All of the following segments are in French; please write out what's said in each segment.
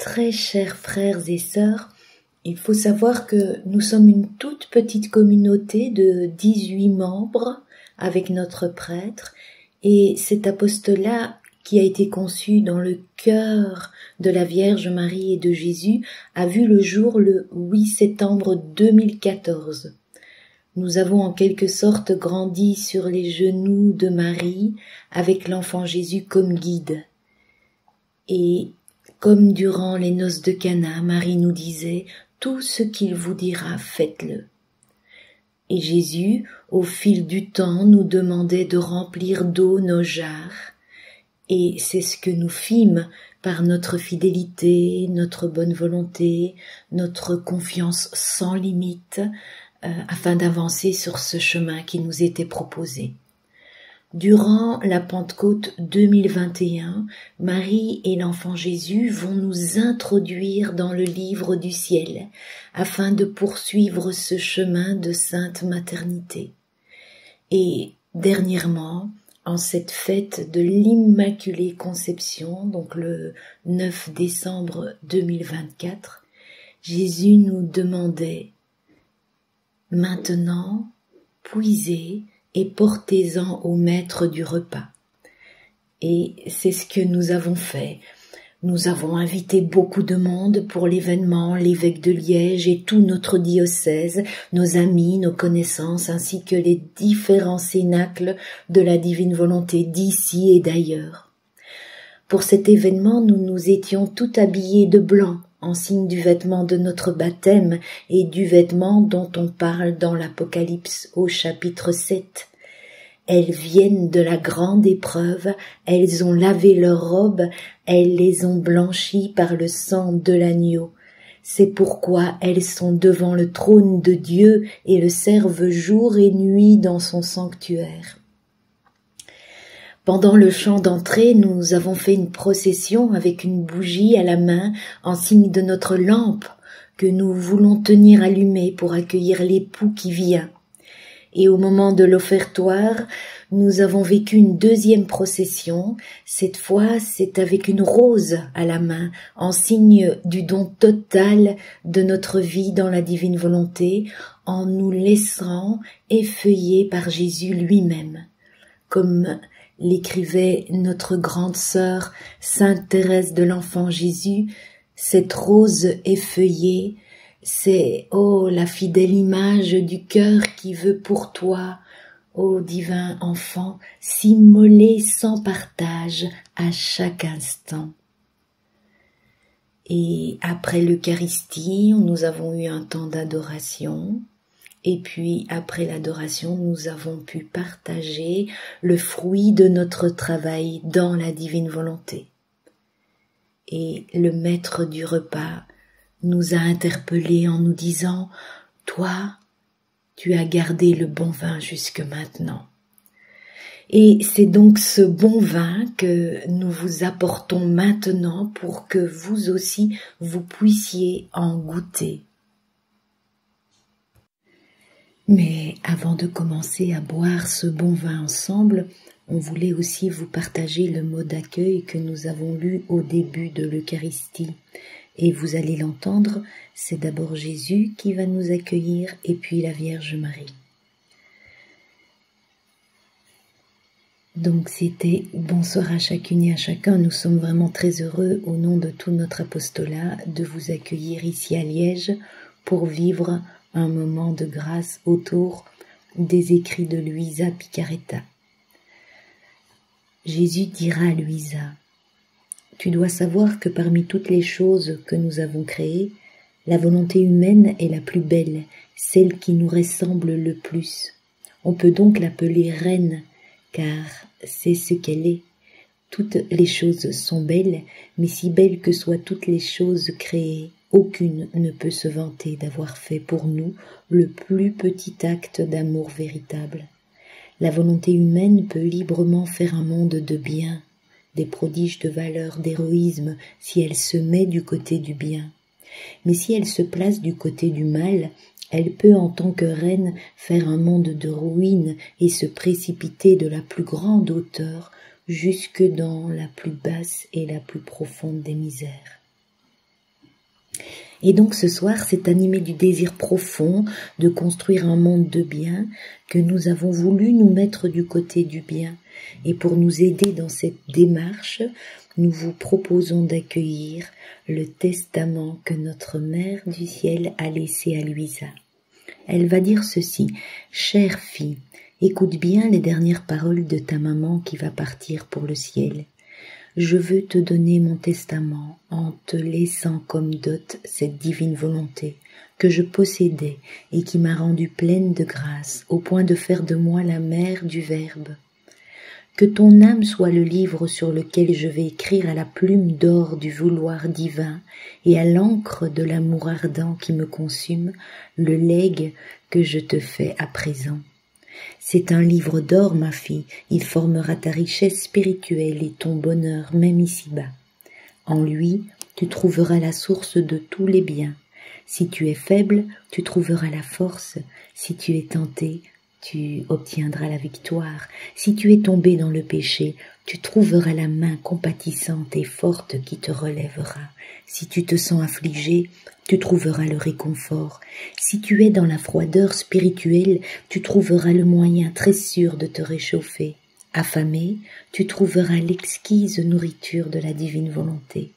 Très chers frères et sœurs, il faut savoir que nous sommes une toute petite communauté de 18 membres avec notre prêtre, et cet apostolat qui a été conçu dans le cœur de la Vierge Marie et de Jésus a vu le jour le 8 septembre 2014. Nous avons en quelque sorte grandi sur les genoux de Marie avec l'enfant Jésus comme guide. Et comme durant les noces de Cana, Marie nous disait « Tout ce qu'il vous dira, faites-le ». Et Jésus, au fil du temps, nous demandait de remplir d'eau nos jarres. Et c'est ce que nous fîmes par notre fidélité, notre bonne volonté, notre confiance sans limite, afin d'avancer sur ce chemin qui nous était proposé. Durant la Pentecôte 2021, Marie et l'enfant Jésus vont nous introduire dans le livre du ciel afin de poursuivre ce chemin de sainte maternité. Et dernièrement, en cette fête de l'Immaculée Conception, donc le 9 décembre 2024, Jésus nous demandait « Maintenant, puisez et portez-en au maître du repas. » Et c'est ce que nous avons fait. Nous avons invité beaucoup de monde pour l'événement, l'évêque de Liège et tout notre diocèse, nos amis, nos connaissances, ainsi que les différents cénacles de la divine volonté d'ici et d'ailleurs. Pour cet événement, nous nous étions tout habillés de blanc, en signe du vêtement de notre baptême et du vêtement dont on parle dans l'Apocalypse au chapitre 7. Elles viennent de la grande épreuve, elles ont lavé leurs robes, elles les ont blanchies par le sang de l'agneau. C'est pourquoi elles sont devant le trône de Dieu et le servent jour et nuit dans son sanctuaire. Pendant le chant d'entrée, nous avons fait une procession avec une bougie à la main en signe de notre lampe que nous voulons tenir allumée pour accueillir l'époux qui vient. Et au moment de l'offertoire, nous avons vécu une deuxième procession. Cette fois, c'est avec une rose à la main, en signe du don total de notre vie dans la divine volonté, en nous laissant effeuiller par Jésus lui-même. Comme l'écrivait notre grande sœur, Sainte Thérèse de l'Enfant Jésus, cette rose effeuillée, c'est, oh, la fidèle image du cœur qui veut pour toi, ô divin enfant, s'immoler sans partage à chaque instant. Et après l'Eucharistie, nous avons eu un temps d'adoration. Et puis, après l'adoration, nous avons pu partager le fruit de notre travail dans la divine volonté. Et le maître du repas nous a interpellés en nous disant « Toi, tu as gardé le bon vin jusque maintenant. » Et c'est donc ce bon vin que nous vous apportons maintenant pour que vous aussi, vous puissiez en goûter. Mais avant de commencer à boire ce bon vin ensemble, on voulait aussi vous partager le mot d'accueil que nous avons lu au début de l'Eucharistie. Et vous allez l'entendre, c'est d'abord Jésus qui va nous accueillir et puis la Vierge Marie. Donc c'était bonsoir à chacune et à chacun. Nous sommes vraiment très heureux au nom de tout notre apostolat de vous accueillir ici à Liège pour vivre un moment de grâce autour des écrits de Luisa Picaretta. Jésus dira à Luisa « Tu dois savoir que parmi toutes les choses que nous avons créées, la volonté humaine est la plus belle, celle qui nous ressemble le plus. On peut donc l'appeler reine, car c'est ce qu'elle est. Toutes les choses sont belles, mais si belles que soient toutes les choses créées, aucune ne peut se vanter d'avoir fait pour nous le plus petit acte d'amour véritable. La volonté humaine peut librement faire un monde de bien, des prodiges de valeur, d'héroïsme, si elle se met du côté du bien. Mais si elle se place du côté du mal, elle peut en tant que reine faire un monde de ruine et se précipiter de la plus grande hauteur jusque dans la plus basse et la plus profonde des misères. Et donc ce soir, c'est animé du désir profond de construire un monde de bien que nous avons voulu nous mettre du côté du bien. Et pour nous aider dans cette démarche, nous vous proposons d'accueillir le testament que notre Mère du Ciel a laissé à Louisa. Elle va dire ceci: « Chère fille, écoute bien les dernières paroles de ta maman qui va partir pour le ciel. Je veux te donner mon testament en te laissant comme dot cette divine volonté que je possédais et qui m'a rendue pleine de grâce au point de faire de moi la mère du Verbe. Que ton âme soit le livre sur lequel je vais écrire à la plume d'or du vouloir divin et à l'encre de l'amour ardent qui me consume le legs que je te fais à présent. C'est un livre d'or, ma fille, il formera ta richesse spirituelle et ton bonheur même ici-bas. En lui, tu trouveras la source de tous les biens. Si tu es faible, tu trouveras la force. Si tu es tenté, tu obtiendras la victoire. Si tu es tombé dans le péché, tu trouveras la main compatissante et forte qui te relèvera. Si tu te sens affligé, tu trouveras le réconfort. Si tu es dans la froideur spirituelle, tu trouveras le moyen très sûr de te réchauffer. Affamé, tu trouveras l'exquise nourriture de la divine volonté.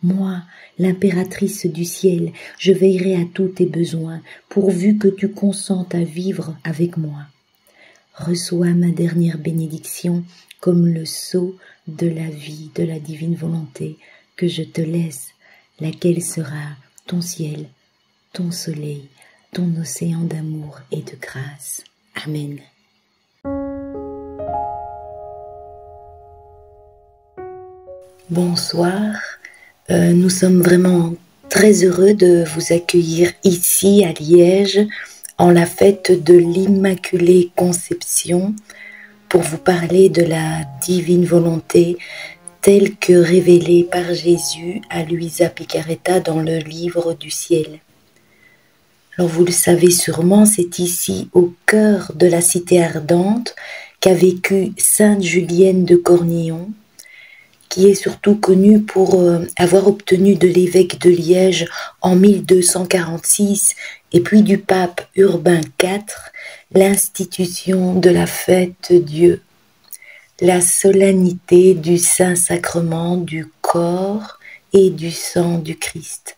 Moi, l'impératrice du ciel, je veillerai à tous tes besoins, pourvu que tu consentes à vivre avec moi. Reçois ma dernière bénédiction comme le sceau de la vie de la divine volonté que je te laisse, laquelle sera ton ciel, ton soleil, ton océan d'amour et de grâce. Amen. Bonsoir, nous sommes vraiment très heureux de vous accueillir ici à Liège en la fête de l'Immaculée Conception pour vous parler de la divine volonté telle que révélée par Jésus à Luisa Picaretta dans le livre du ciel. Alors vous le savez sûrement, c'est ici au cœur de la cité ardente qu'a vécu Sainte Julienne de Cornillon, qui est surtout connue pour avoir obtenu de l'évêque de Liège en 1246 et puis du pape Urbain IV l'institution de la fête Dieu, la solennité du Saint-Sacrement du corps et du sang du Christ.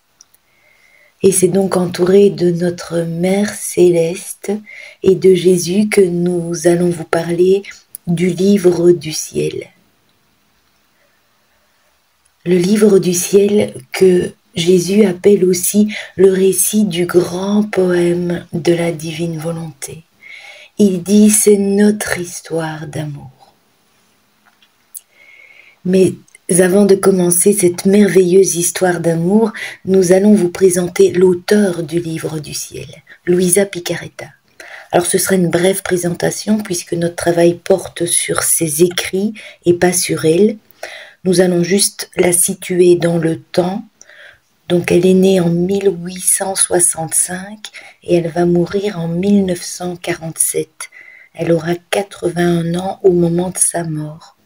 Et c'est donc entouré de notre Mère Céleste et de Jésus que nous allons vous parler du livre du ciel. Le livre du ciel que Jésus appelle aussi le récit du grand poème de la divine volonté. Il dit c'est notre histoire d'amour. Mais avant de commencer cette merveilleuse histoire d'amour, nous allons vous présenter l'auteur du livre du ciel, Luisa Picaretta. Alors ce sera une brève présentation puisque notre travail porte sur ses écrits et pas sur elle. Nous allons juste la situer dans le temps. Donc elle est née en 1865 et elle va mourir en 1947. Elle aura 81 ans au moment de sa mort.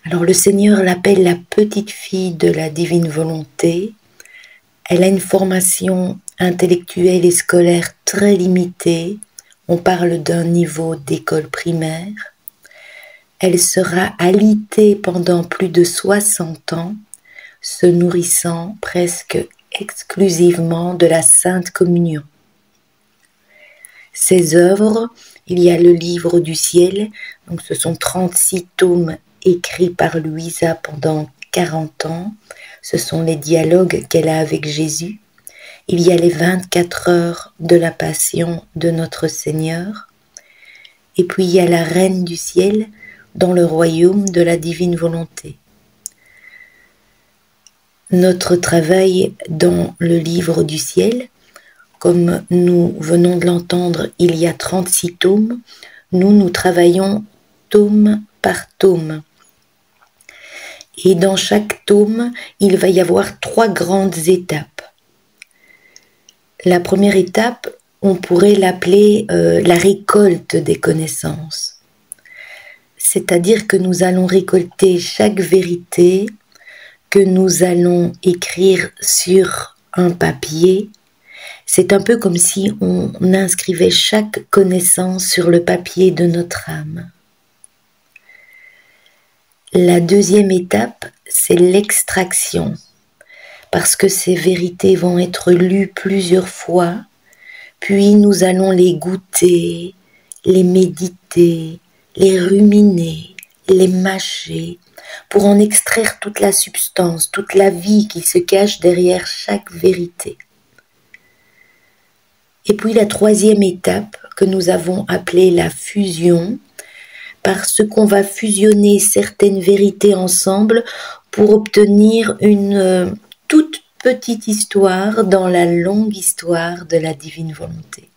Alors le Seigneur l'appelle la petite fille de la divine volonté. Elle a une formation intellectuelle et scolaire très limitée. On parle d'un niveau d'école primaire. Elle sera alitée pendant plus de 60 ans, se nourrissant presque exclusivement de la Sainte Communion. Ses œuvres, il y a le livre du ciel, donc ce sont 36 tomes écrits par Louisa pendant 40 ans. Ce sont les dialogues qu'elle a avec Jésus. Il y a les 24 heures de la Passion de notre Seigneur. Et puis il y a la Reine du ciel dans le royaume de la divine volonté. Notre travail dans le livre du ciel, comme nous venons de l'entendre, il y a 36 tomes. Nous travaillons tome par tome. Et dans chaque tome, il va y avoir 3 grandes étapes. La première étape, on pourrait l'appeler la récolte des connaissances. C'est-à-dire que nous allons récolter chaque vérité, que nous allons écrire sur un papier, c'est un peu comme si on inscrivait chaque connaissance sur le papier de notre âme. La deuxième étape, c'est l'extraction, parce que ces vérités vont être lues plusieurs fois, puis nous allons les goûter, les méditer, les ruminer, les mâcher, pour en extraire toute la substance, toute la vie qui se cache derrière chaque vérité. Et puis la troisième étape que nous avons appelée la fusion, parce qu'on va fusionner certaines vérités ensemble pour obtenir une toute petite histoire dans la longue histoire de la divine volonté.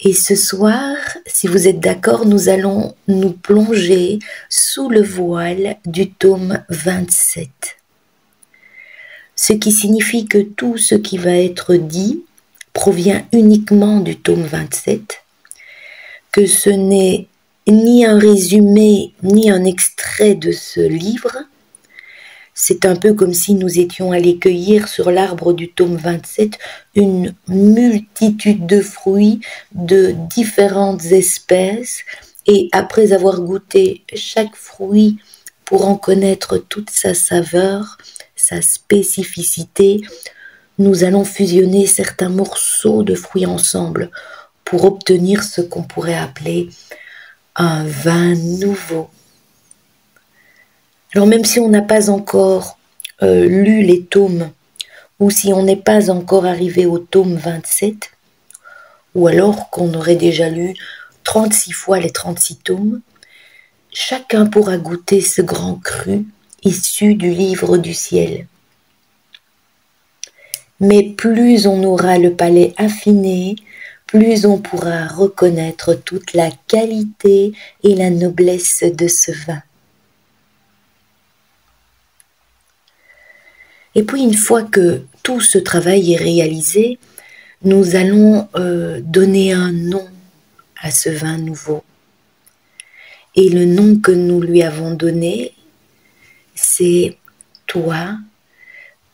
Et ce soir, si vous êtes d'accord, nous allons nous plonger sous le voile du tome 27. Ce qui signifie que tout ce qui va être dit provient uniquement du tome 27, que ce n'est ni un résumé, ni un extrait de ce livre. C'est un peu comme si nous étions allés cueillir sur l'arbre du tome 27 une multitude de fruits de différentes espèces, et après avoir goûté chaque fruit pour en connaître toute sa saveur, sa spécificité, nous allons fusionner certains morceaux de fruits ensemble pour obtenir ce qu'on pourrait appeler un vin nouveau. Alors même si on n'a pas encore lu les tomes, ou si on n'est pas encore arrivé au tome 27, ou alors qu'on aurait déjà lu 36 fois les 36 tomes, chacun pourra goûter ce grand cru issu du livre du ciel. Mais plus on aura le palais affiné, plus on pourra reconnaître toute la qualité et la noblesse de ce vin. Et puis une fois que tout ce travail est réalisé, nous allons donner un nom à ce vin nouveau. Et le nom que nous lui avons donné, c'est « Toi,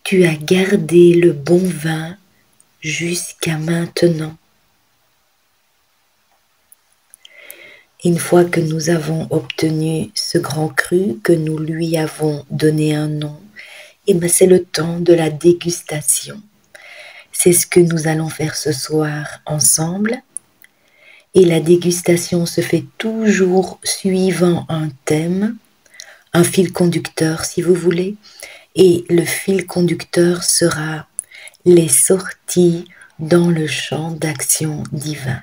tu as gardé le bon vin jusqu'à maintenant ». Une fois que nous avons obtenu ce grand cru, que nous lui avons donné un nom, et bien c'est le temps de la dégustation. C'est ce que nous allons faire ce soir ensemble. Et la dégustation se fait toujours suivant un thème, un fil conducteur si vous voulez. Et le fil conducteur sera les sorties dans le champ d'action divin.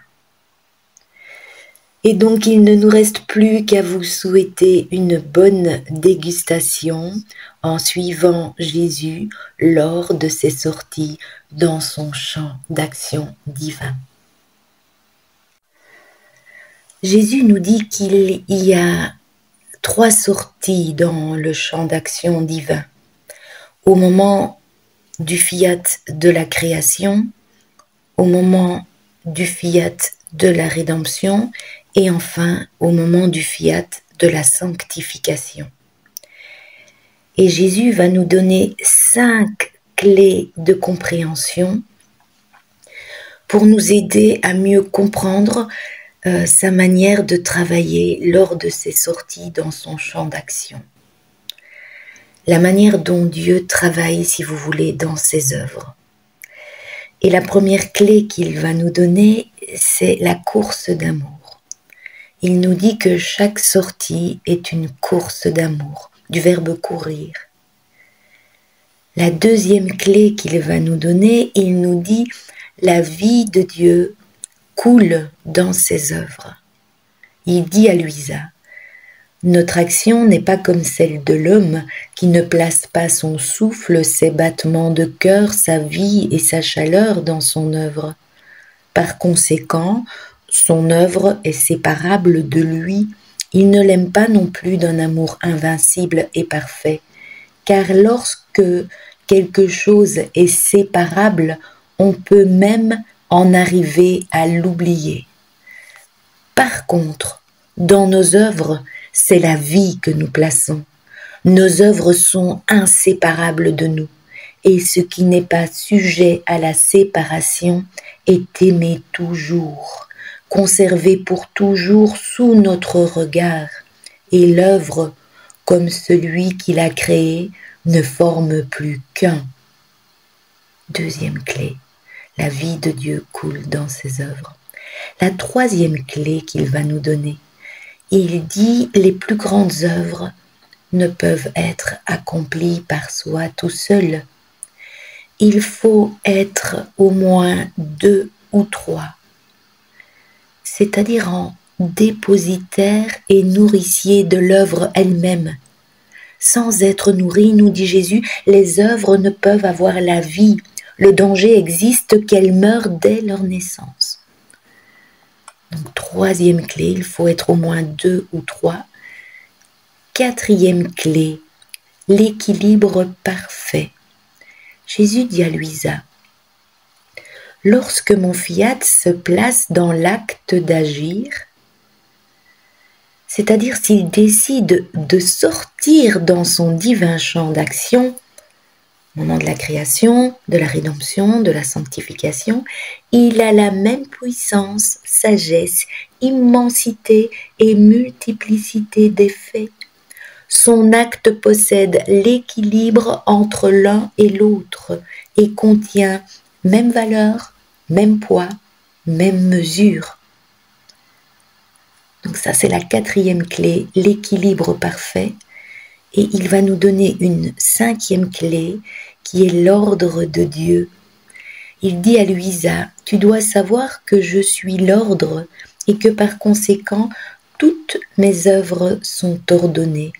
Et donc il ne nous reste plus qu'à vous souhaiter une bonne dégustation en suivant Jésus lors de ses sorties dans son champ d'action divin. Jésus nous dit qu'il y a 3 sorties dans le champ d'action divin. Au moment du fiat de la création, au moment du fiat de la rédemption, et enfin au moment du fiat de la sanctification. Et Jésus va nous donner 5 clés de compréhension pour nous aider à mieux comprendre sa manière de travailler lors de ses sorties dans son champ d'action. La manière dont Dieu travaille, si vous voulez, dans ses œuvres. Et la première clé qu'il va nous donner, c'est la course d'amour. Il nous dit que chaque sortie est une course d'amour, du verbe courir. La deuxième clé qu'il va nous donner, il nous dit la vie de Dieu coule dans ses œuvres. Il dit à Luisa, notre action n'est pas comme celle de l'homme qui ne place pas son souffle, ses battements de cœur, sa vie et sa chaleur dans son œuvre. Par conséquent, son œuvre est séparable de lui. Il ne l'aime pas non plus d'un amour invincible et parfait, car lorsque quelque chose est séparable, on peut même en arriver à l'oublier. Par contre, dans nos œuvres, c'est la vie que nous plaçons. Nos œuvres sont inséparables de nous et ce qui n'est pas sujet à la séparation est aimé toujours, conservé pour toujours sous notre regard, et l'œuvre, comme celui qui l'a créée, ne forme plus qu'un. Deuxième clé, la vie de Dieu coule dans ses œuvres. La troisième clé qu'il va nous donner, il dit les plus grandes œuvres ne peuvent être accomplies par soi tout seul. Il faut être au moins 2 ou 3, c'est-à-dire en dépositaire et nourricier de l'œuvre elle-même. Sans être nourri, nous dit Jésus, les œuvres ne peuvent avoir la vie. Le danger existe qu'elles meurent dès leur naissance. Donc, troisième clé, il faut être au moins 2 ou 3. Quatrième clé, l'équilibre parfait. Jésus dit à Luisa, « Lorsque mon fiat se place dans l'acte d'agir, c'est-à-dire s'il décide de sortir dans son divin champ d'action, au moment de la création, de la rédemption, de la sanctification, il a la même puissance, sagesse, immensité et multiplicité d'effets. Son acte possède l'équilibre entre l'un et l'autre et contient même valeur, même poids, même mesure. Donc ça, c'est la quatrième clé, l'équilibre parfait. Et il va nous donner une cinquième clé qui est l'ordre de Dieu. Il dit à Luisa, « Tu dois savoir que je suis l'ordre et que par conséquent, toutes mes œuvres sont ordonnées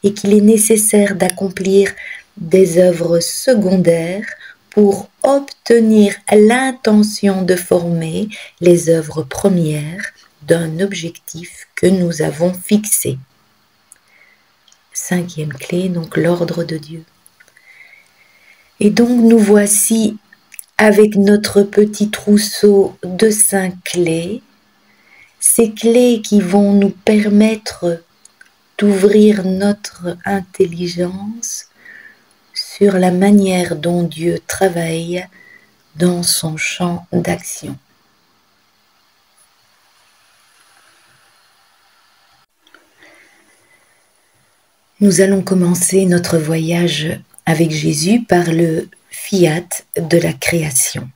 et qu'il est nécessaire d'accomplir des œuvres secondaires pour obtenir l'intention de former les œuvres premières d'un objectif que nous avons fixé. » Cinquième clé, donc l'ordre de Dieu. Et donc nous voici avec notre petit trousseau de 5 clés, ces clés qui vont nous permettre d'ouvrir notre intelligence sur la manière dont Dieu travaille dans son champ d'action. Nous allons commencer notre voyage avec Jésus par le fiat de la création.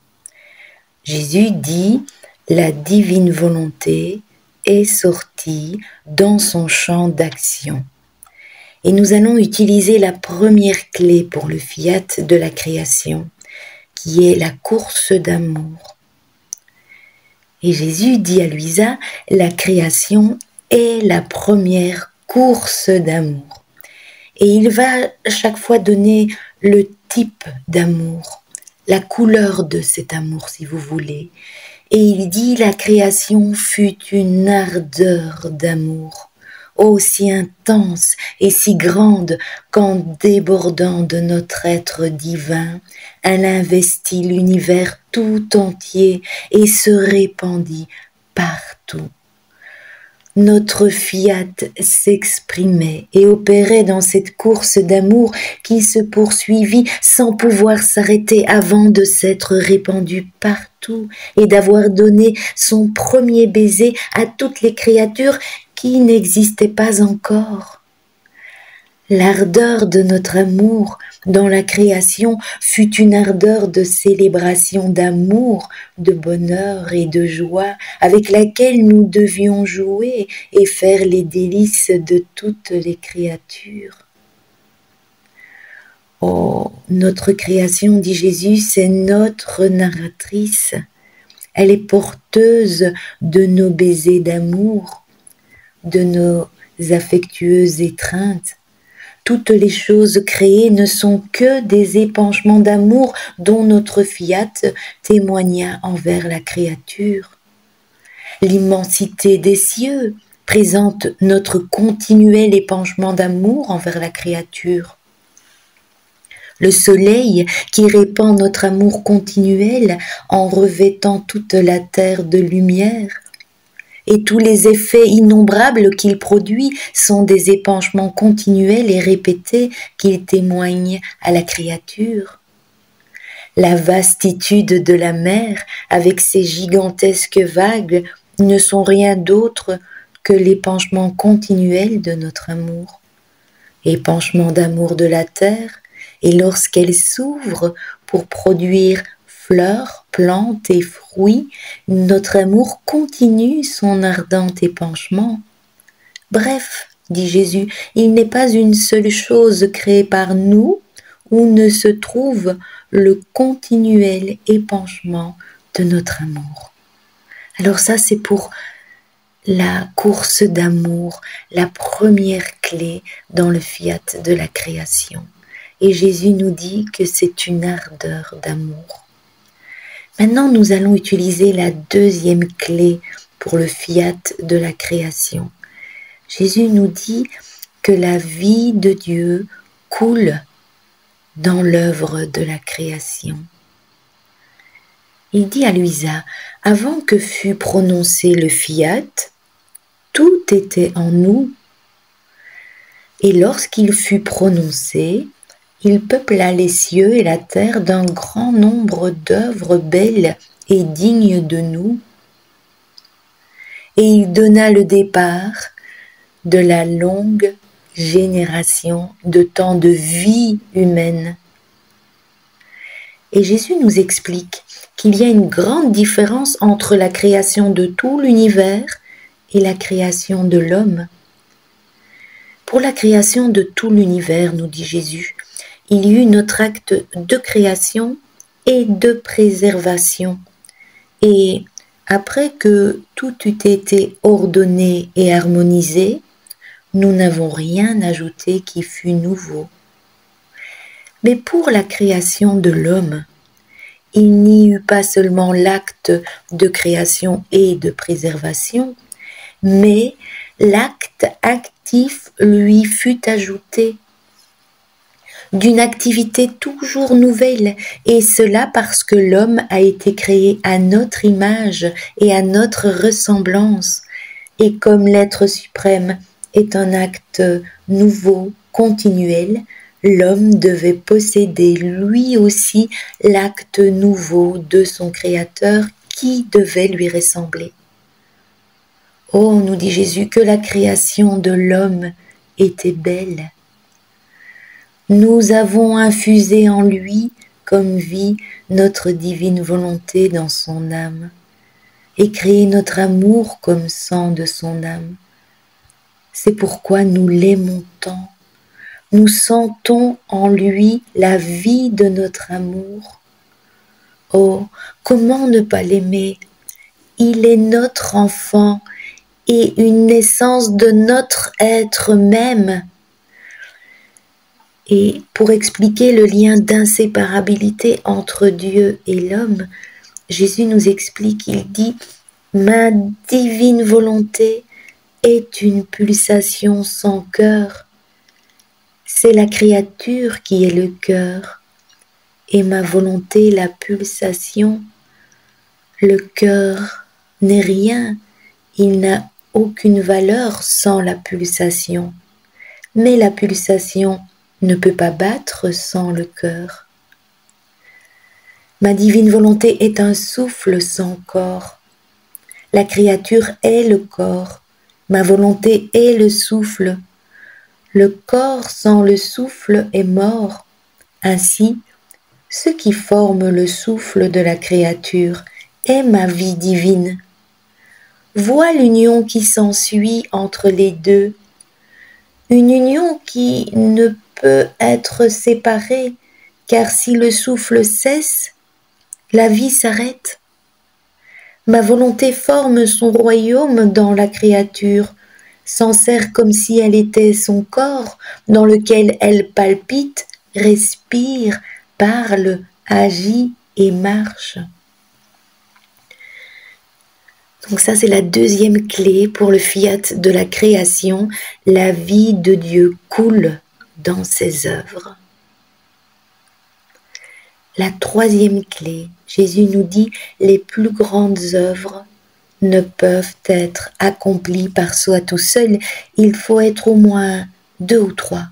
Jésus dit « La divine volonté est sortie dans son champ d'action ». Et nous allons utiliser la première clé pour le fiat de la création, qui est la course d'amour. Et Jésus dit à Luisa « La création est la première course d'amour ». Et il va chaque fois donner le type d'amour, la couleur de cet amour si vous voulez. Et il dit la création fut une ardeur d'amour, aussi intense et si grande qu'en débordant de notre être divin, elle investit l'univers tout entier et se répandit partout. Notre fiat s'exprimait et opérait dans cette course d'amour qui se poursuivit sans pouvoir s'arrêter avant de s'être répandu partout et d'avoir donné son premier baiser à toutes les créatures qui n'existaient pas encore. L'ardeur de notre amour dans la création fut une ardeur de célébration d'amour, de bonheur et de joie avec laquelle nous devions jouer et faire les délices de toutes les créatures. Oh, notre création, dit Jésus, c'est notre narratrice. Elle est porteuse de nos baisers d'amour, de nos affectueuses étreintes. Toutes les choses créées ne sont que des épanchements d'amour dont notre fiat témoigna envers la créature. L'immensité des cieux présente notre continuel épanchement d'amour envers la créature. Le soleil qui répand notre amour continuel en revêtant toute la terre de lumière. Et tous les effets innombrables qu'il produit sont des épanchements continuels et répétés qu'il témoigne à la créature. La vastitude de la mer, avec ses gigantesques vagues, ne sont rien d'autre que l'épanchement continuel de notre amour. Épanchement d'amour de la terre, et lorsqu'elle s'ouvre pour produire fleurs, plantes et fruits, notre amour continue son ardent épanchement. Bref, dit Jésus, il n'est pas une seule chose créée par nous où ne se trouve le continuel épanchement de notre amour. Alors ça, c'est pour la course d'amour, la première clé dans le fiat de la création. Et Jésus nous dit que c'est une ardeur d'amour. Maintenant, nous allons utiliser la deuxième clé pour le fiat de la création. Jésus nous dit que la vie de Dieu coule dans l'œuvre de la création. Il dit à Luisa, avant que fût prononcé le fiat, tout était en nous. Et lorsqu'il fut prononcé, il peupla les cieux et la terre d'un grand nombre d'œuvres belles et dignes de nous. Et il donna le départ de la longue génération de temps de vie humaine. Et Jésus nous explique qu'il y a une grande différence entre la création de tout l'univers et la création de l'homme. Pour la création de tout l'univers, nous dit Jésus, il y eut notre acte de création et de préservation. Et après que tout eut été ordonné et harmonisé, nous n'avons rien ajouté qui fût nouveau. Mais pour la création de l'homme, il n'y eut pas seulement l'acte de création et de préservation, mais l'acte actif lui fut ajouté d'une activité toujours nouvelle, et cela parce que l'homme a été créé à notre image et à notre ressemblance, et comme l'être suprême est un acte nouveau, continuel, l'homme devait posséder lui aussi l'acte nouveau de son Créateur qui devait lui ressembler. Oh, nous dit Jésus, que la création de l'homme était belle. Nous avons infusé en lui, comme vie, notre divine volonté dans son âme, et créé notre amour comme sang de son âme. C'est pourquoi nous l'aimons tant. Nous sentons en lui la vie de notre amour. Oh, comment ne pas l'aimer? Il est notre enfant et une naissance de notre être même. Et pour expliquer le lien d'inséparabilité entre Dieu et l'homme, Jésus nous explique, il dit « Ma divine volonté est une pulsation sans cœur. C'est la créature qui est le cœur, et ma volonté la pulsation. Le cœur n'est rien, il n'a aucune valeur sans la pulsation, mais la pulsation ne peut pas battre sans le cœur. Ma divine volonté est un souffle sans corps. La créature est le corps, ma volonté est le souffle. Le corps sans le souffle est mort. Ainsi, ce qui forme le souffle de la créature est ma vie divine. Vois l'union qui s'ensuit entre les deux, une union qui ne peut être séparée, car si le souffle cesse, la vie s'arrête. Ma volonté forme son royaume dans la créature, s'en sert comme si elle était son corps, dans lequel elle palpite, respire, parle, agit et marche. Donc ça, c'est la deuxième clé pour le fiat de la création. La vie de Dieu coule dans ses œuvres. La troisième clé, Jésus nous dit, les plus grandes œuvres ne peuvent être accomplies par soi tout seul. Il faut être au moins 2 ou 3.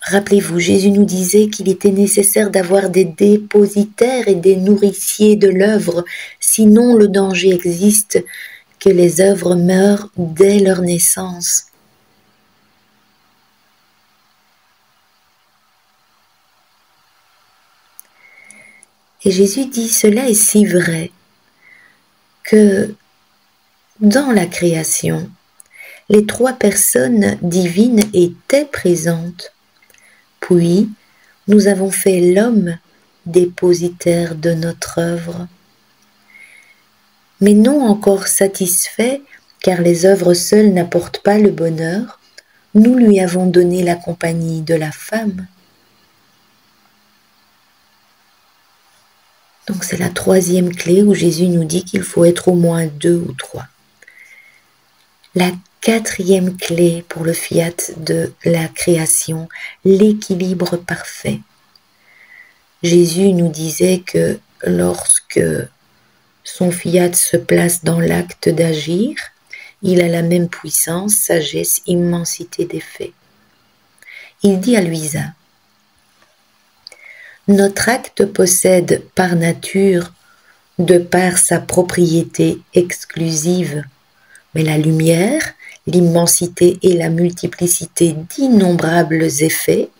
Rappelez-vous, Jésus nous disait qu'il était nécessaire d'avoir des dépositaires et des nourriciers de l'œuvre, sinon le danger existe que les œuvres meurent dès leur naissance. Et Jésus dit, cela est si vrai que dans la création, les trois personnes divines étaient présentes. Puis, nous avons fait l'homme dépositaire de notre œuvre. Mais non encore satisfait, car les œuvres seules n'apportent pas le bonheur, nous lui avons donné la compagnie de la femme. Donc c'est la troisième clé où Jésus nous dit qu'il faut être au moins 2 ou 3. La quatrième clé pour le fiat de la création, l'équilibre parfait. Jésus nous disait que lorsque son fiat se place dans l'acte d'agir, il a la même puissance, sagesse, immensité d'effet. Il dit à Luisa, notre acte possède par nature, de par sa propriété exclusive, mais la lumière, l'immensité et la multiplicité d'innombrables effets,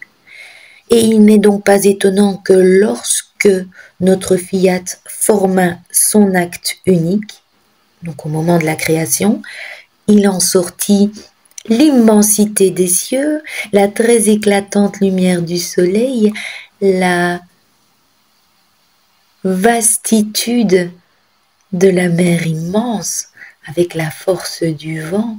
et il n'est donc pas étonnant que lorsque notre fiat forma son acte unique, donc au moment de la création, il en sortit l'immensité des cieux, la très éclatante lumière du soleil, la vastitude de la mer immense avec la force du vent,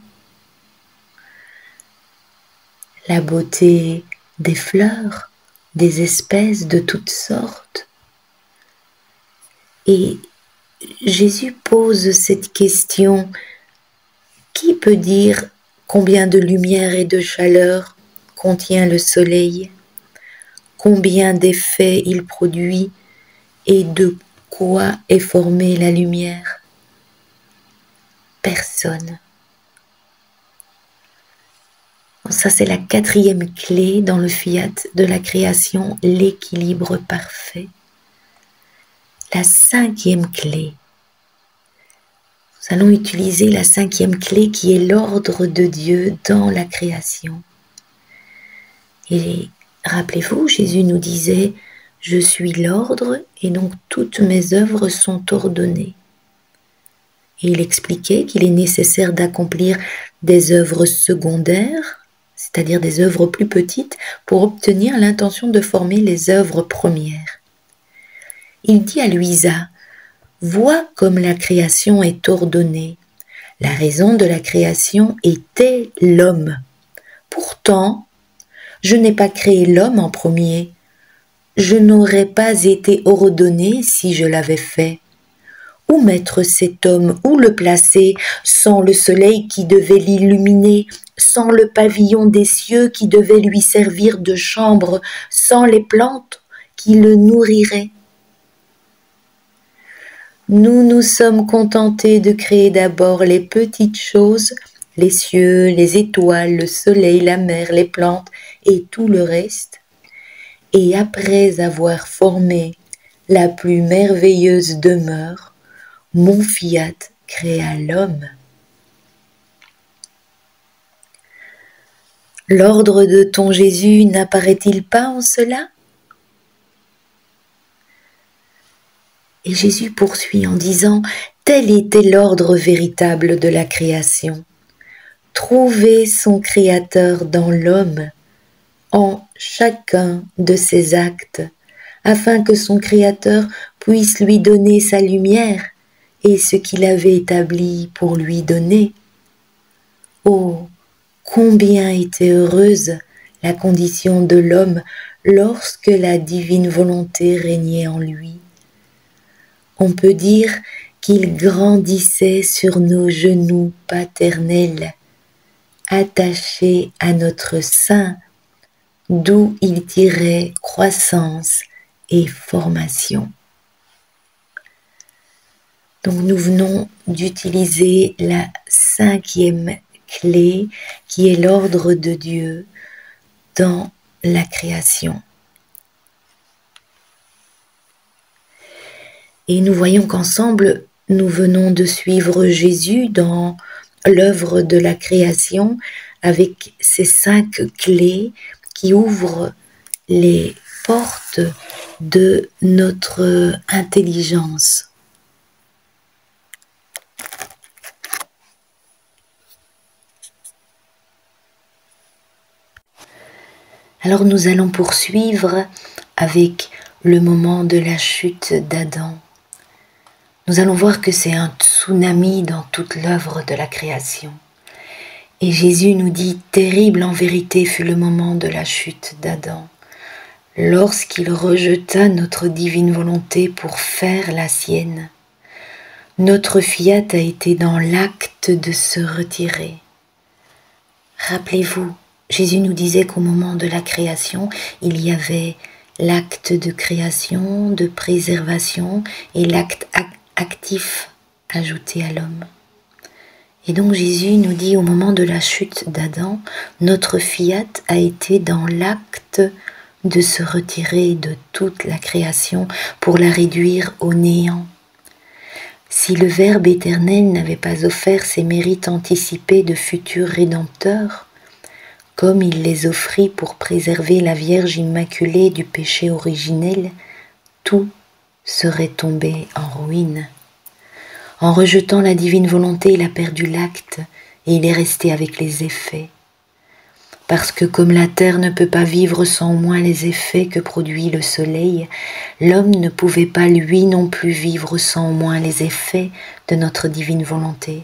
la beauté des fleurs, des espèces de toutes sortes. Et Jésus pose cette question, qui peut dire combien de lumière et de chaleur contient le soleil? Combien d'effets il produit et de quoi est formée la lumière? Personne. Ça, c'est la quatrième clé dans le fiat de la création, l'équilibre parfait. La cinquième clé. Nous allons utiliser la cinquième clé qui est l'ordre de Dieu dans la création. Et rappelez-vous, Jésus nous disait, je suis l'ordre et donc toutes mes œuvres sont ordonnées. Et il expliquait qu'il est nécessaire d'accomplir des œuvres secondaires, c'est-à-dire des œuvres plus petites, pour obtenir l'intention de former les œuvres premières. Il dit à Luisa, vois comme la création est ordonnée. La raison de la création était l'homme. Pourtant, je n'ai pas créé l'homme en premier. Je n'aurais pas été ordonné si je l'avais fait. Où mettre cet homme, où le placer, sans le soleil qui devait l'illuminer, sans le pavillon des cieux qui devait lui servir de chambre, sans les plantes qui le nourriraient? Nous nous sommes contentés de créer d'abord les petites choses, les cieux, les étoiles, le soleil, la mer, les plantes et tout le reste. Et après avoir formé la plus merveilleuse demeure, mon fiat créa l'homme. L'ordre de ton Jésus n'apparaît-il pas en cela? Et Jésus poursuit en disant, tel était l'ordre véritable de la création. Trouver son Créateur dans l'homme, en chacun de ses actes, afin que son Créateur puisse lui donner sa lumière et ce qu'il avait établi pour lui donner. Oh, combien était heureuse la condition de l'homme lorsque la divine volonté régnait en lui. On peut dire qu'il grandissait sur nos genoux paternels, attaché à notre sein, d'où il tirait croissance et formation. Donc nous venons d'utiliser la cinquième clé qui est l'ordre de Dieu dans la création. Et nous voyons qu'ensemble, nous venons de suivre Jésus dans l'œuvre de la création avec ces 5 clés qui ouvrent les portes de notre intelligence. Alors nous allons poursuivre avec le moment de la chute d'Adam. Nous allons voir que c'est un tsunami dans toute l'œuvre de la création. Et Jésus nous dit, terrible en vérité fut le moment de la chute d'Adam, lorsqu'il rejeta notre divine volonté pour faire la sienne. Notre fiat a été dans l'acte de se retirer. Rappelez-vous, Jésus nous disait qu'au moment de la création, il y avait l'acte de création, de préservation et l'acte actif ajouté à l'homme. Et donc Jésus nous dit au moment de la chute d'Adam, notre fiat a été dans l'acte de se retirer de toute la création pour la réduire au néant. Si le Verbe éternel n'avait pas offert ses mérites anticipés de futurs rédempteurs, comme il les offrit pour préserver la Vierge Immaculée du péché originel, tout serait tombé en ruine. En rejetant la divine volonté, il a perdu l'acte et il est resté avec les effets. Parce que comme la terre ne peut pas vivre sans au moins les effets que produit le soleil, l'homme ne pouvait pas lui non plus vivre sans au moins les effets de notre divine volonté,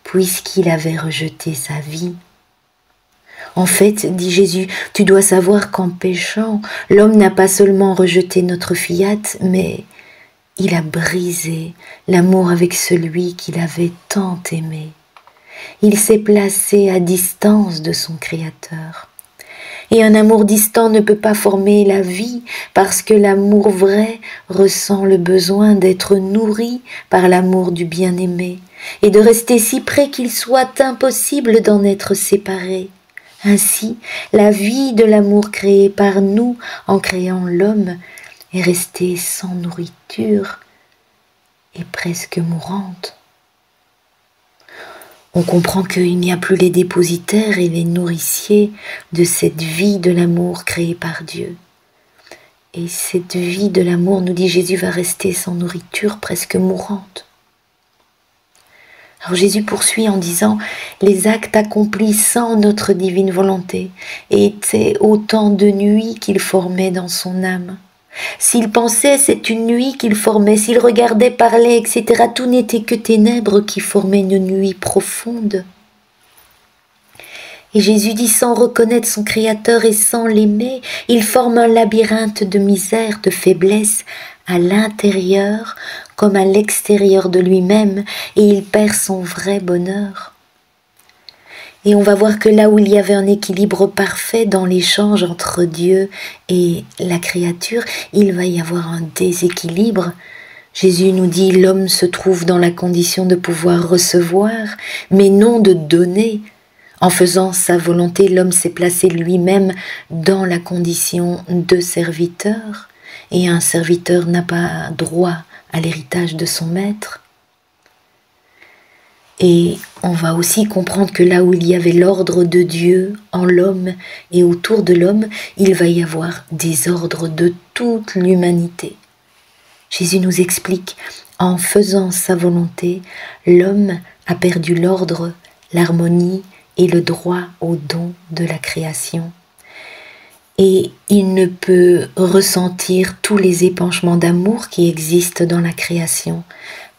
puisqu'il avait rejeté sa vie. En fait, dit Jésus, tu dois savoir qu'en péchant, l'homme n'a pas seulement rejeté notre fiat, mais il a brisé l'amour avec celui qu'il avait tant aimé. Il s'est placé à distance de son Créateur. Et un amour distant ne peut pas former la vie, parce que l'amour vrai ressent le besoin d'être nourri par l'amour du bien-aimé, et de rester si près qu'il soit impossible d'en être séparé. Ainsi, la vie de l'amour créé par nous en créant l'homme est restée sans nourriture et presque mourante. On comprend qu'il n'y a plus les dépositaires et les nourriciers de cette vie de l'amour créée par Dieu. Et cette vie de l'amour, nous dit Jésus, va rester sans nourriture, presque mourante. Alors Jésus poursuit en disant « Les actes accomplis sans notre divine volonté étaient autant de nuits qu'il formait dans son âme. S'il pensait, c'est une nuit qu'il formait. S'il regardait, parlait, etc., tout n'était que ténèbres qui formaient une nuit profonde. » Et Jésus dit, sans reconnaître son Créateur et sans l'aimer, il forme un labyrinthe de misère, de faiblesse, à l'intérieur comme à l'extérieur de lui-même, et il perd son vrai bonheur. Et on va voir que là où il y avait un équilibre parfait dans l'échange entre Dieu et la créature, il va y avoir un déséquilibre. Jésus nous dit, l'homme se trouve dans la condition de pouvoir recevoir, mais non de donner. En faisant sa volonté, l'homme s'est placé lui-même dans la condition de serviteur, et un serviteur n'a pas droit à l'héritage de son maître. Et on va aussi comprendre que là où il y avait l'ordre de Dieu en l'homme et autour de l'homme, il va y avoir des ordres de toute l'humanité. Jésus nous explique, en faisant sa volonté, l'homme a perdu l'ordre, l'harmonie et le droit au don de la création. Et il ne peut ressentir tous les épanchements d'amour qui existent dans la création,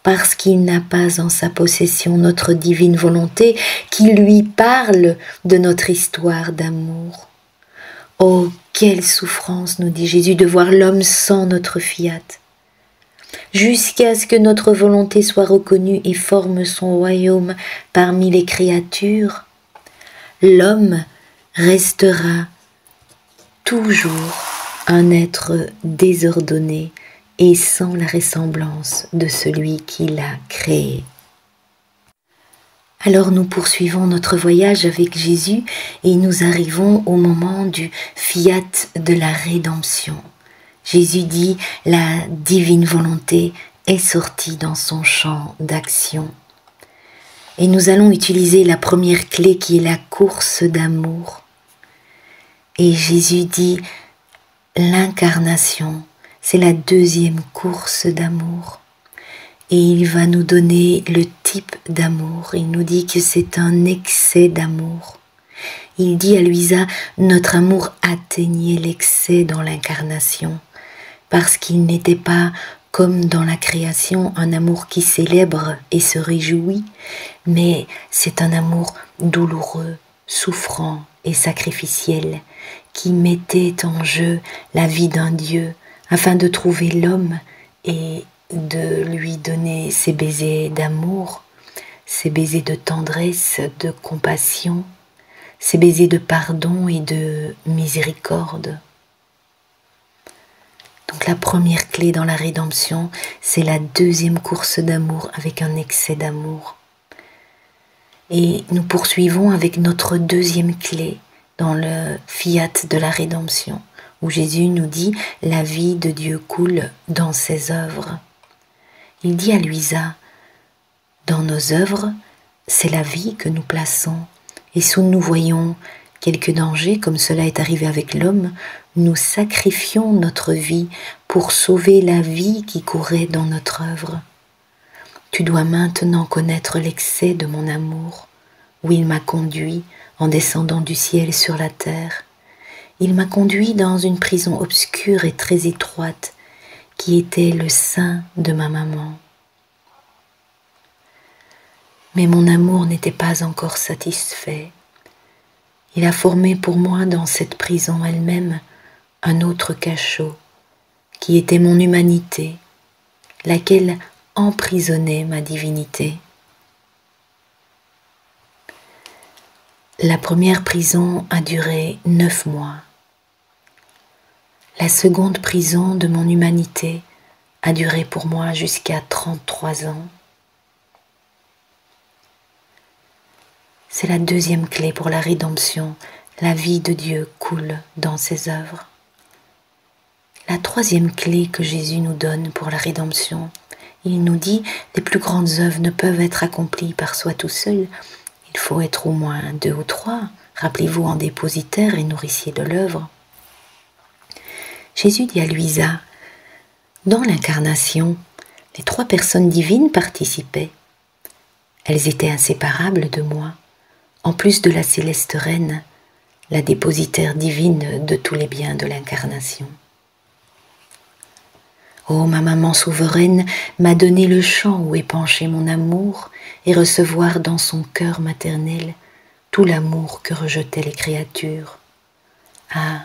parce qu'il n'a pas en sa possession notre divine volonté qui lui parle de notre histoire d'amour. Oh, quelle souffrance, nous dit Jésus, de voir l'homme sans notre fiat. Jusqu'à ce que notre volonté soit reconnue et forme son royaume parmi les créatures, l'homme restera toujours un être désordonné et sans la ressemblance de celui qui l'a créé. Alors nous poursuivons notre voyage avec Jésus et nous arrivons au moment du fiat de la rédemption. Jésus dit « La divine volonté est sortie dans son champ d'action ». Et nous allons utiliser la première clé qui est la course d'amour. Et Jésus dit « L'incarnation, c'est la deuxième course d'amour ». Et il va nous donner le type d'amour. Il nous dit que c'est un excès d'amour. Il dit à Luisa, notre amour atteignait l'excès dans l'incarnation, parce qu'il n'était pas, comme dans la création, un amour qui célèbre et se réjouit, mais c'est un amour douloureux, souffrant et sacrificiel, qui mettait en jeu la vie d'un Dieu, afin de trouver l'homme et de lui donner ses baisers d'amour, ses baisers de tendresse, de compassion, ses baisers de pardon et de miséricorde. Donc la première clé dans la rédemption, c'est la deuxième course d'amour avec un excès d'amour. Et nous poursuivons avec notre deuxième clé dans le fiat de la rédemption, où Jésus nous dit « La vie de Dieu coule dans ses œuvres ». Il dit à Luisa, dans nos œuvres, c'est la vie que nous plaçons, et si nous voyons quelques dangers, comme cela est arrivé avec l'homme, nous sacrifions notre vie pour sauver la vie qui courait dans notre œuvre. Tu dois maintenant connaître l'excès de mon amour, où il m'a conduit en descendant du ciel sur la terre. Il m'a conduit dans une prison obscure et très étroite, qui était le sein de ma maman. Mais mon amour n'était pas encore satisfait. Il a formé pour moi dans cette prison elle-même un autre cachot, qui était mon humanité, laquelle emprisonnait ma divinité. La première prison a duré 9 mois. La seconde prison de mon humanité a duré pour moi jusqu'à 33 ans. C'est la deuxième clé pour la rédemption. La vie de Dieu coule dans ses œuvres. La troisième clé que Jésus nous donne pour la rédemption, il nous dit « Les plus grandes œuvres ne peuvent être accomplies par soi tout seul. Il faut être au moins 2 ou 3. Rappelez-vous en dépositaire et nourricier de l'œuvre. » Jésus dit à Luisa, dans l'incarnation, les 3 personnes divines participaient. Elles étaient inséparables de moi, en plus de la céleste reine, la dépositaire divine de tous les biens de l'incarnation. Oh, ma maman souveraine m'a donné le champ où épancher mon amour et recevoir dans son cœur maternel tout l'amour que rejetaient les créatures. Ah,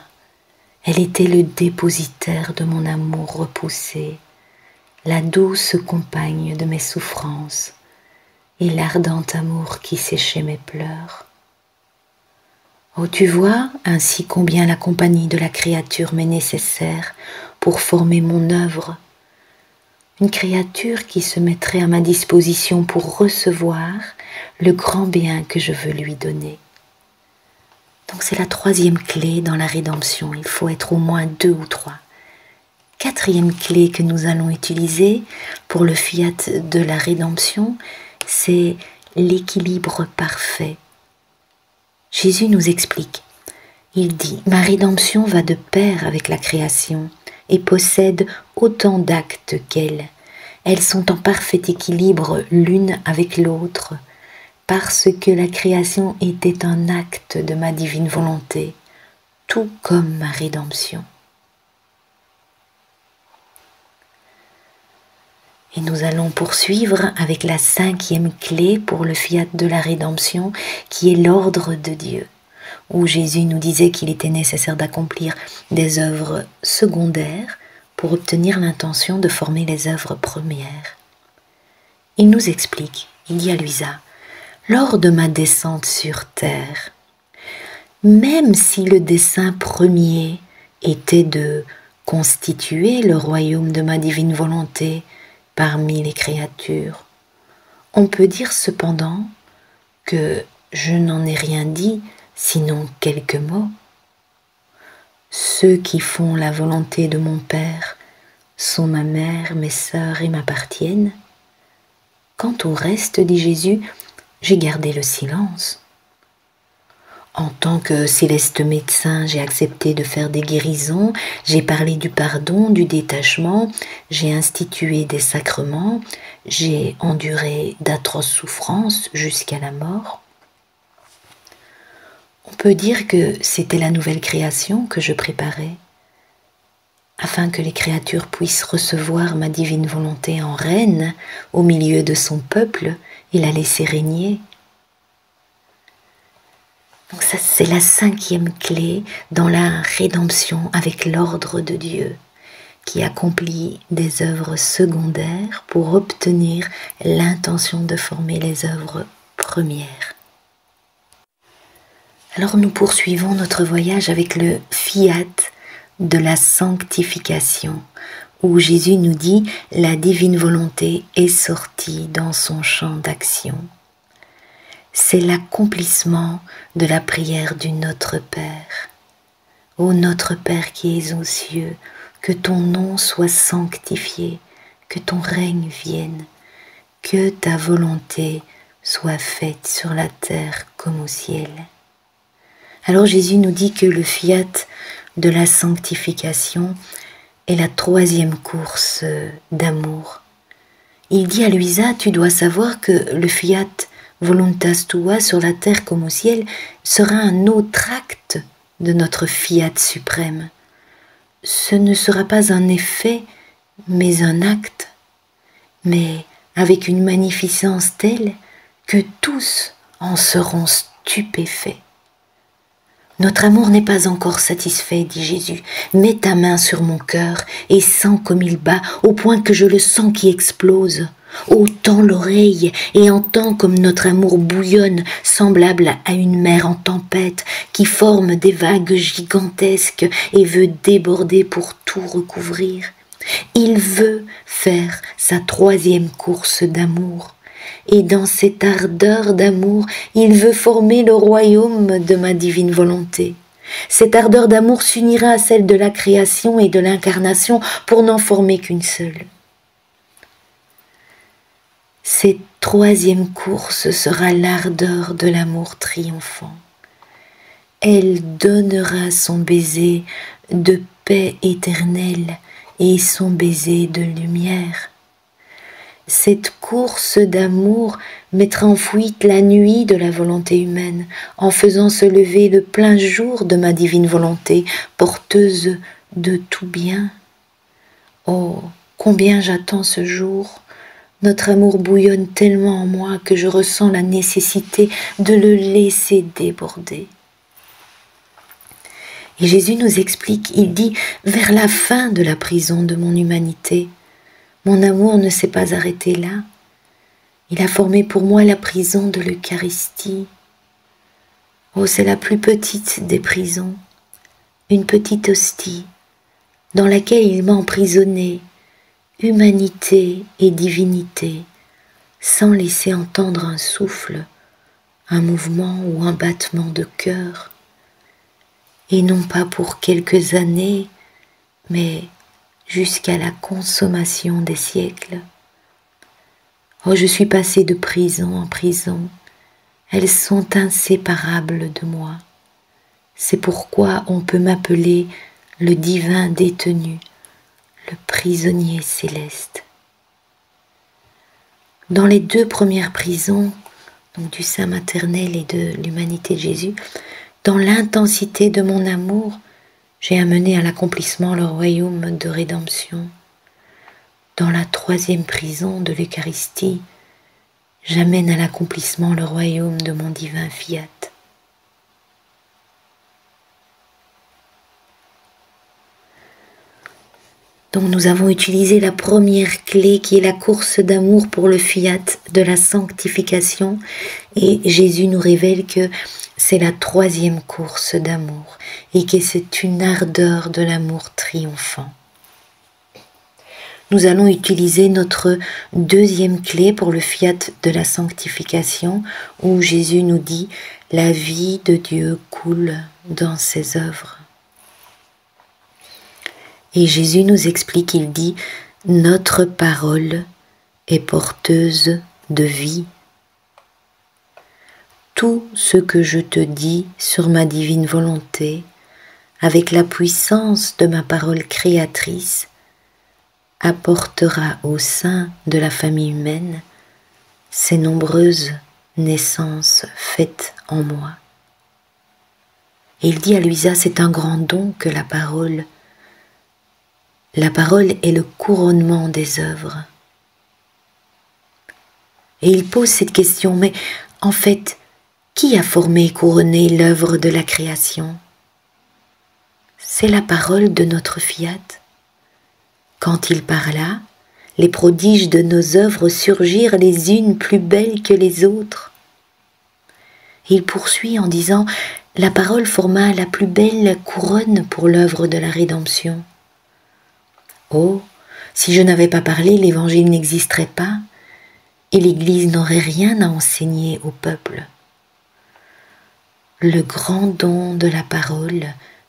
elle était le dépositaire de mon amour repoussé, la douce compagne de mes souffrances et l'ardent amour qui séchait mes pleurs. Oh, tu vois ainsi combien la compagnie de la créature m'est nécessaire pour former mon œuvre, une créature qui se mettrait à ma disposition pour recevoir le grand bien que je veux lui donner. Donc c'est la troisième clé dans la rédemption, il faut être au moins 2 ou 3. Quatrième clé que nous allons utiliser pour le fiat de la rédemption, c'est l'équilibre parfait. Jésus nous explique, il dit « Ma rédemption va de pair avec la création et possède autant d'actes qu'elle. Elles sont en parfait équilibre l'une avec l'autre, parce que la création était un acte de ma divine volonté, tout comme ma rédemption. » Et nous allons poursuivre avec la 5e clé pour le fiat de la rédemption, qui est l'ordre de Dieu, où Jésus nous disait qu'il était nécessaire d'accomplir des œuvres secondaires pour obtenir l'intention de former les œuvres premières. Il nous explique, il dit à Luisa, « Lors de ma descente sur terre, même si le dessein premier était de constituer le royaume de ma divine volonté parmi les créatures, on peut dire cependant que je n'en ai rien dit, sinon quelques mots. Ceux qui font la volonté de mon Père sont ma mère, mes sœurs et m'appartiennent. Quant au reste, dit Jésus, j'ai gardé le silence. En tant que céleste médecin, j'ai accepté de faire des guérisons, j'ai parlé du pardon, du détachement, j'ai institué des sacrements, j'ai enduré d'atroces souffrances jusqu'à la mort. On peut dire que c'était la nouvelle création que je préparais, afin que les créatures puissent recevoir ma divine volonté en reine au milieu de son peuple et la laisser régner. Donc ça, c'est la 5e clé dans la rédemption avec l'ordre de Dieu, qui accomplit des œuvres secondaires pour obtenir l'intention de former les œuvres premières. Alors nous poursuivons notre voyage avec le fiat de la sanctification, où Jésus nous dit « La divine volonté est sortie dans son champ d'action ». C'est l'accomplissement de la prière du Notre Père. Ô Notre Père qui es aux cieux, que ton nom soit sanctifié, que ton règne vienne, que ta volonté soit faite sur la terre comme au ciel. Alors Jésus nous dit que le fiat de la sanctification est la 3e course d'amour. Il dit à Luisa, tu dois savoir que le fiat voluntas tua sur la terre comme au ciel sera un autre acte de notre fiat suprême. Ce ne sera pas un effet, mais un acte, mais avec une magnificence telle que tous en seront stupéfaits. Notre amour n'est pas encore satisfait, dit Jésus. Mets ta main sur mon cœur et sens comme il bat, au point que je le sens qui explose. Oh, tends l'oreille et entends comme notre amour bouillonne, semblable à une mer en tempête, qui forme des vagues gigantesques et veut déborder pour tout recouvrir. Il veut faire sa 3e course d'amour. Et dans cette ardeur d'amour, il veut former le royaume de ma divine volonté. Cette ardeur d'amour s'unira à celle de la création et de l'incarnation pour n'en former qu'une seule. Cette 3e course sera l'ardeur de l'amour triomphant. Elle donnera son baiser de paix éternelle et son baiser de lumière. Cette course d'amour mettra en fuite la nuit de la volonté humaine, en faisant se lever le plein jour de ma divine volonté, porteuse de tout bien. Oh, combien j'attends ce jour! Notre amour bouillonne tellement en moi que je ressens la nécessité de le laisser déborder. Et Jésus nous explique, il dit, vers la fin de la prison de mon humanité, mon amour ne s'est pas arrêté là. Il a formé pour moi la prison de l'Eucharistie. Oh, c'est la plus petite des prisons, une petite hostie, dans laquelle il m'a emprisonné, humanité et divinité, sans laisser entendre un souffle, un mouvement ou un battement de cœur, et non pas pour quelques années, mais jusqu'à la consommation des siècles. Oh, je suis passée de prison en prison, elles sont inséparables de moi. C'est pourquoi on peut m'appeler le divin détenu, le prisonnier céleste. Dans les 2 premières prisons, donc du sein maternel et de l'humanité de Jésus, dans l'intensité de mon amour, j'ai amené à l'accomplissement le royaume de rédemption. Dans la 3e prison de l'Eucharistie, j'amène à l'accomplissement le royaume de mon divin fiat. Donc nous avons utilisé la première clé qui est la course d'amour pour le fiat de la sanctification, et Jésus nous révèle que c'est la 3e course d'amour et que c'est une ardeur de l'amour triomphant. nous allons utiliser notre deuxième clé pour le fiat de la sanctification, où Jésus nous dit « La vie de Dieu coule dans ses œuvres ». Et Jésus nous explique, il dit « Notre parole est porteuse de vie. Tout ce que je te dis sur ma divine volonté, avec la puissance de ma parole créatrice, apportera au sein de la famille humaine ces nombreuses naissances faites en moi. » Et il dit à Luisa, c'est un grand don que la parole. La parole est le couronnement des œuvres. Et il pose cette question, mais en fait, qui a formé et couronné l'œuvre de la création? C'est la parole de notre fiat. Quand il parla, les prodiges de nos œuvres surgirent les unes plus belles que les autres. Il poursuit en disant « La parole forma la plus belle couronne pour l'œuvre de la rédemption. » Oh, si je n'avais pas parlé, l'Évangile n'existerait pas et l'Église n'aurait rien à enseigner au peuple. Le grand don de la parole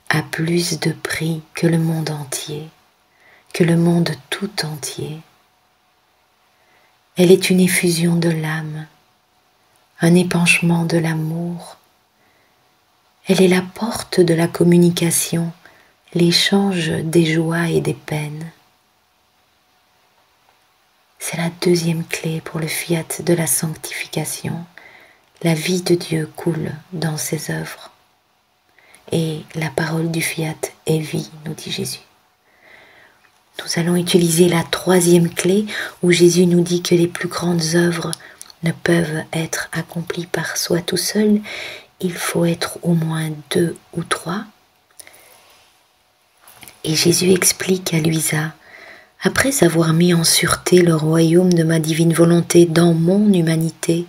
a plus de prix que le monde entier, que le monde tout entier. Elle est une effusion de l'âme, un épanchement de l'amour. Elle est la porte de la communication, l'échange des joies et des peines. C'est la deuxième clé pour le fiat de la sanctification. La vie de Dieu coule dans ses œuvres. Et la parole du fiat est vie, nous dit Jésus. Nous allons utiliser la troisième clé où Jésus nous dit que les plus grandes œuvres ne peuvent être accomplies par soi tout seul. Il faut être au moins 2 ou 3. Et Jésus explique à Luisa, après avoir mis en sûreté le royaume de ma divine volonté dans mon humanité,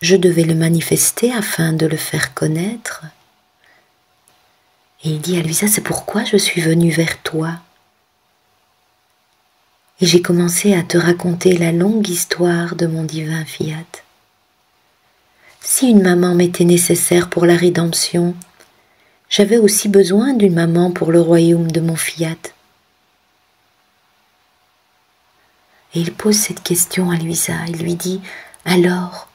je devais le manifester afin de le faire connaître. Et il dit à Luisa, c'est pourquoi je suis venu vers toi. Et j'ai commencé à te raconter la longue histoire de mon divin fiat. Si une maman m'était nécessaire pour la rédemption, j'avais aussi besoin d'une maman pour le royaume de mon fiat. Et il pose cette question à Luisa, il lui dit, alors,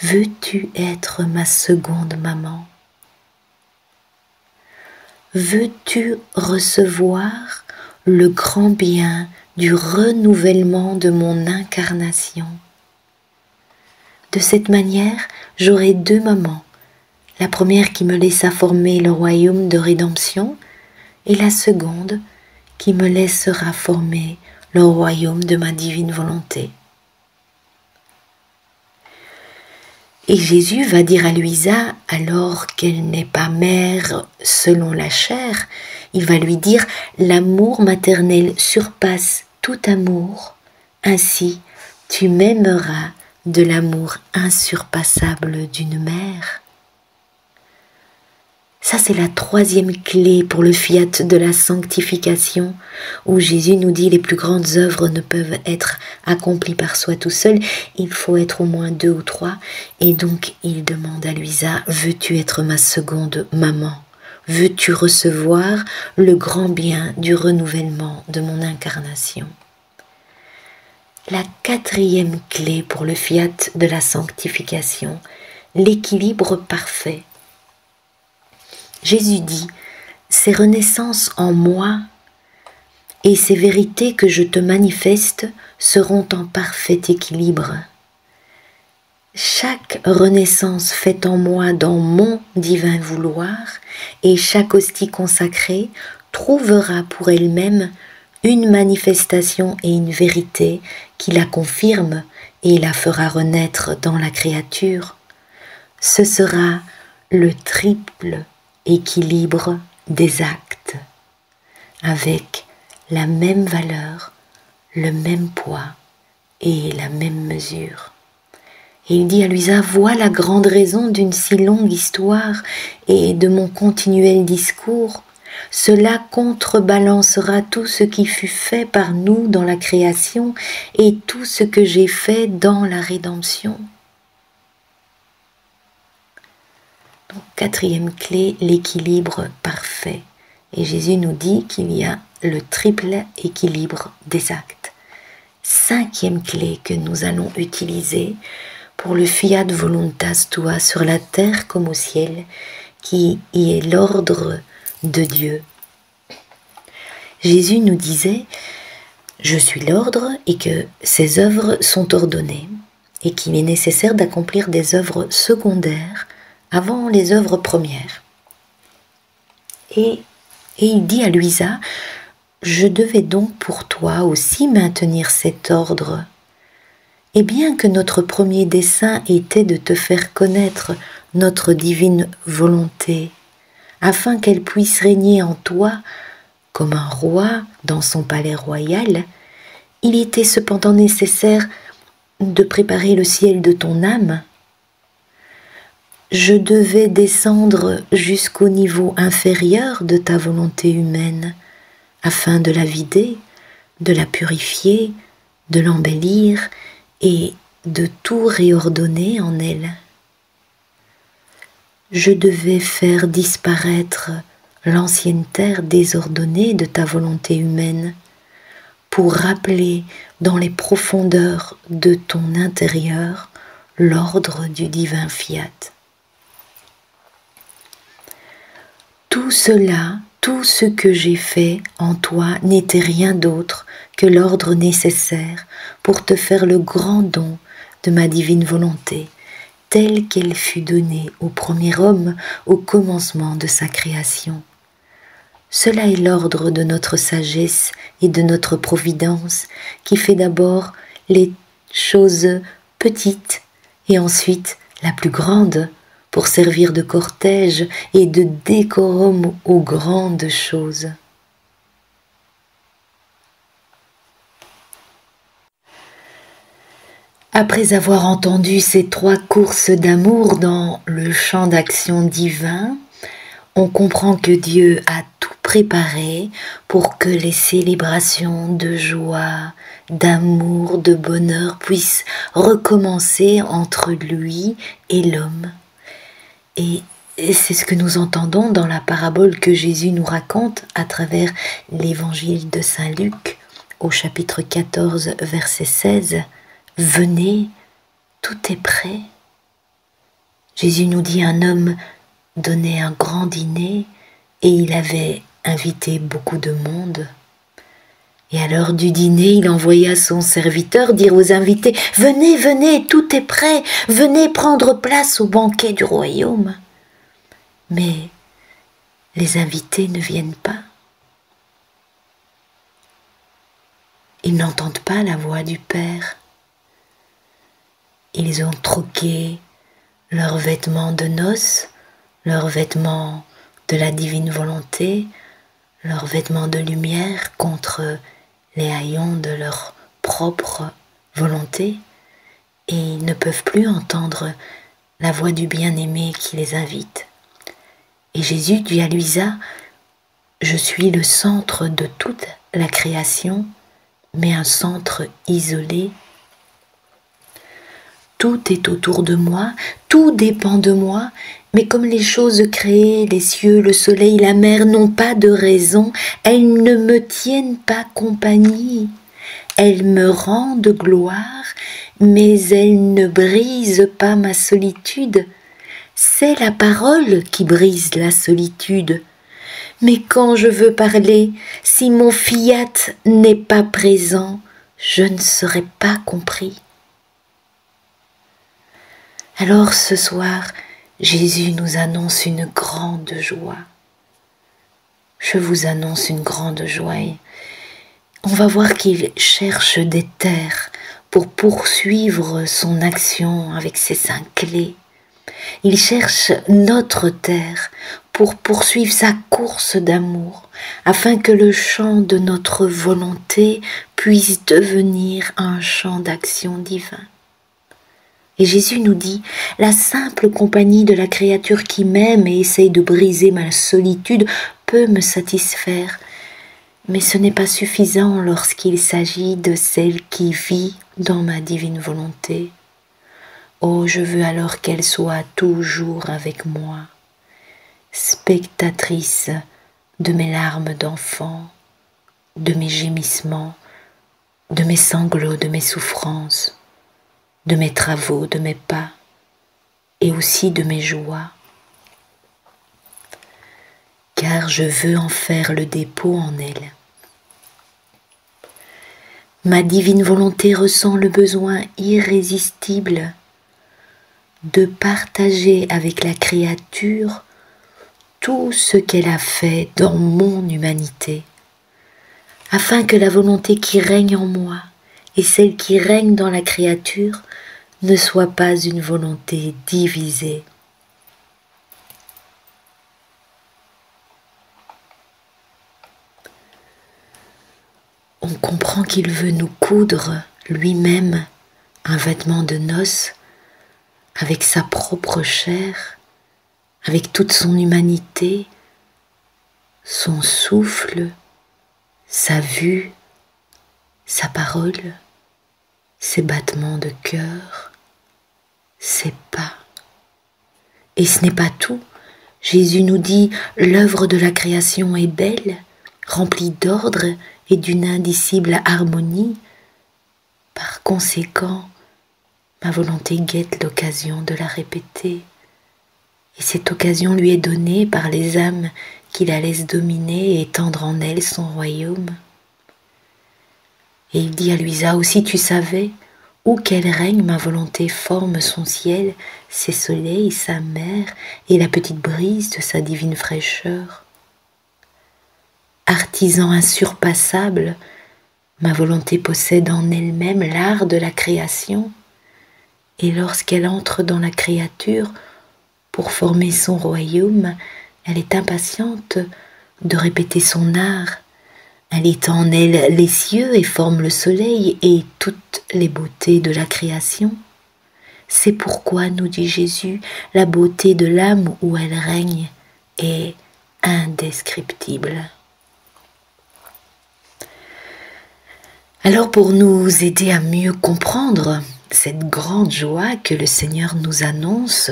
veux-tu être ma seconde maman? Veux-tu recevoir le grand bien du renouvellement de mon incarnation? De cette manière, j'aurai 2 mamans, la première qui me laissa former le royaume de rédemption et la seconde qui me laissera former le royaume de ma divine volonté. Et Jésus va dire à Luisa, alors qu'elle n'est pas mère selon la chair, il va lui dire « L'amour maternel surpasse tout amour, ainsi tu m'aimeras de l'amour insurpassable d'une mère. » Ça, c'est la troisième clé pour le fiat de la sanctification, où Jésus nous dit les plus grandes œuvres ne peuvent être accomplies par soi tout seul, il faut être au moins 2 ou 3, et donc il demande à Luisa, veux-tu être ma seconde maman? Veux-tu recevoir le grand bien du renouvellement de mon incarnation? La quatrième clé pour le fiat de la sanctification, l'équilibre parfait. Jésus dit, ces renaissances en moi et ces vérités que je te manifeste seront en parfait équilibre. Chaque renaissance faite en moi dans mon divin vouloir et chaque hostie consacrée trouvera pour elle-même une manifestation et une vérité qui la confirme et la fera renaître dans la créature. Ce sera le triple équilibre des actes, avec la même valeur, le même poids et la même mesure. Et il dit à Luisa, vois la grande raison d'une si longue histoire et de mon continuel discours. Cela contrebalancera tout ce qui fut fait par nous dans la création et tout ce que j'ai fait dans la rédemption. Donc, quatrième clé, l'équilibre parfait. Et Jésus nous dit qu'il y a le triple équilibre des actes. Cinquième clé que nous allons utiliser pour le fiat voluntas tua sur la terre comme au ciel, qui y est l'ordre de Dieu. Jésus nous disait « Je suis l'ordre et que ces œuvres sont ordonnées et qu'il est nécessaire d'accomplir des œuvres secondaires avant les œuvres premières. » Et il dit à Luisa « Je devais donc pour toi aussi maintenir cet ordre. Et bien que notre premier dessein était de te faire connaître notre divine volonté, afin qu'elle puisse régner en toi comme un roi dans son palais royal, il était cependant nécessaire de préparer le ciel de ton âme. Je devais descendre jusqu'au niveau inférieur de ta volonté humaine, afin de la vider, de la purifier, de l'embellir et de tout réordonner en elle. Je devais faire disparaître l'ancienne terre désordonnée de ta volonté humaine pour rappeler dans les profondeurs de ton intérieur l'ordre du divin fiat. Tout cela, tout ce que j'ai fait en toi n'était rien d'autre que l'ordre nécessaire pour te faire le grand don de ma divine volonté, telle qu'elle fut donnée au premier homme au commencement de sa création. Cela est l'ordre de notre sagesse et de notre providence qui fait d'abord les choses petites et ensuite la plus grande pour servir de cortège et de décorum aux grandes choses. Après avoir entendu ces trois courses d'amour dans le champ d'action divin, on comprend que Dieu a tout préparé pour que les célébrations de joie, d'amour, de bonheur puissent recommencer entre lui et l'homme. Et c'est ce que nous entendons dans la parabole que Jésus nous raconte à travers l'évangile de Saint Luc au chapitre 14, verset 16. « Venez, tout est prêt. » Jésus nous dit un homme donnait un grand dîner et il avait invité beaucoup de monde. Et à l'heure du dîner, il envoya son serviteur dire aux invités « Venez, venez, tout est prêt, venez prendre place au banquet du royaume. » Mais les invités ne viennent pas. Ils n'entendent pas la voix du Père. Ils ont troqué leurs vêtements de noces, leurs vêtements de la divine volonté, leurs vêtements de lumière contre les haillons de leur propre volonté, et ils ne peuvent plus entendre la voix du bien-aimé qui les invite. Et Jésus dit à Luisa, « Je suis le centre de toute la création, mais un centre isolé. Tout est autour de moi, tout dépend de moi, mais comme les choses créées, les cieux, le soleil, la mer n'ont pas de raison, elles ne me tiennent pas compagnie. Elles me rendent gloire, mais elles ne brisent pas ma solitude. C'est la parole qui brise la solitude. Mais quand je veux parler, si mon fiat n'est pas présent, je ne serai pas compris. » Alors ce soir, Jésus nous annonce une grande joie. Je vous annonce une grande joie. On va voir qu'il cherche des terres pour poursuivre son action avec ses 5 clés. Il cherche notre terre pour poursuivre sa course d'amour, afin que le champ de notre volonté puisse devenir un champ d'action divin. Et Jésus nous dit, la simple compagnie de la créature qui m'aime et essaye de briser ma solitude peut me satisfaire, mais ce n'est pas suffisant lorsqu'il s'agit de celle qui vit dans ma divine volonté. Oh, je veux alors qu'elle soit toujours avec moi, spectatrice de mes larmes d'enfant, de mes gémissements, de mes sanglots, de mes souffrances, de mes travaux, de mes pas, et aussi de mes joies. Car je veux en faire le dépôt en elle. Ma divine volonté ressent le besoin irrésistible de partager avec la créature tout ce qu'elle a fait dans mon humanité, afin que la volonté qui règne en moi et celle qui règne dans la créature ne soit pas une volonté divisée. On comprend qu'il veut nous coudre lui-même un vêtement de noces avec sa propre chair, avec toute son humanité, son souffle, sa vue, sa parole, ses battements de cœur, ses pas. Et ce n'est pas tout. Jésus nous dit « L'œuvre de la création est belle, remplie d'ordre et d'une indicible harmonie. Par conséquent, ma volonté guette l'occasion de la répéter. Et cette occasion lui est donnée par les âmes qui la laissent dominer et étendre en elle son royaume. » Et il dit à Luisa, aussi tu savais, où qu'elle règne, ma volonté forme son ciel, ses soleils, sa mer et la petite brise de sa divine fraîcheur. Artisan insurpassable, ma volonté possède en elle-même l'art de la création, et lorsqu'elle entre dans la créature pour former son royaume, elle est impatiente de répéter son art. Elle étend en elle les cieux et forme le soleil et toutes les beautés de la création. C'est pourquoi, nous dit Jésus, la beauté de l'âme où elle règne est indescriptible. Alors pour nous aider à mieux comprendre cette grande joie que le Seigneur nous annonce,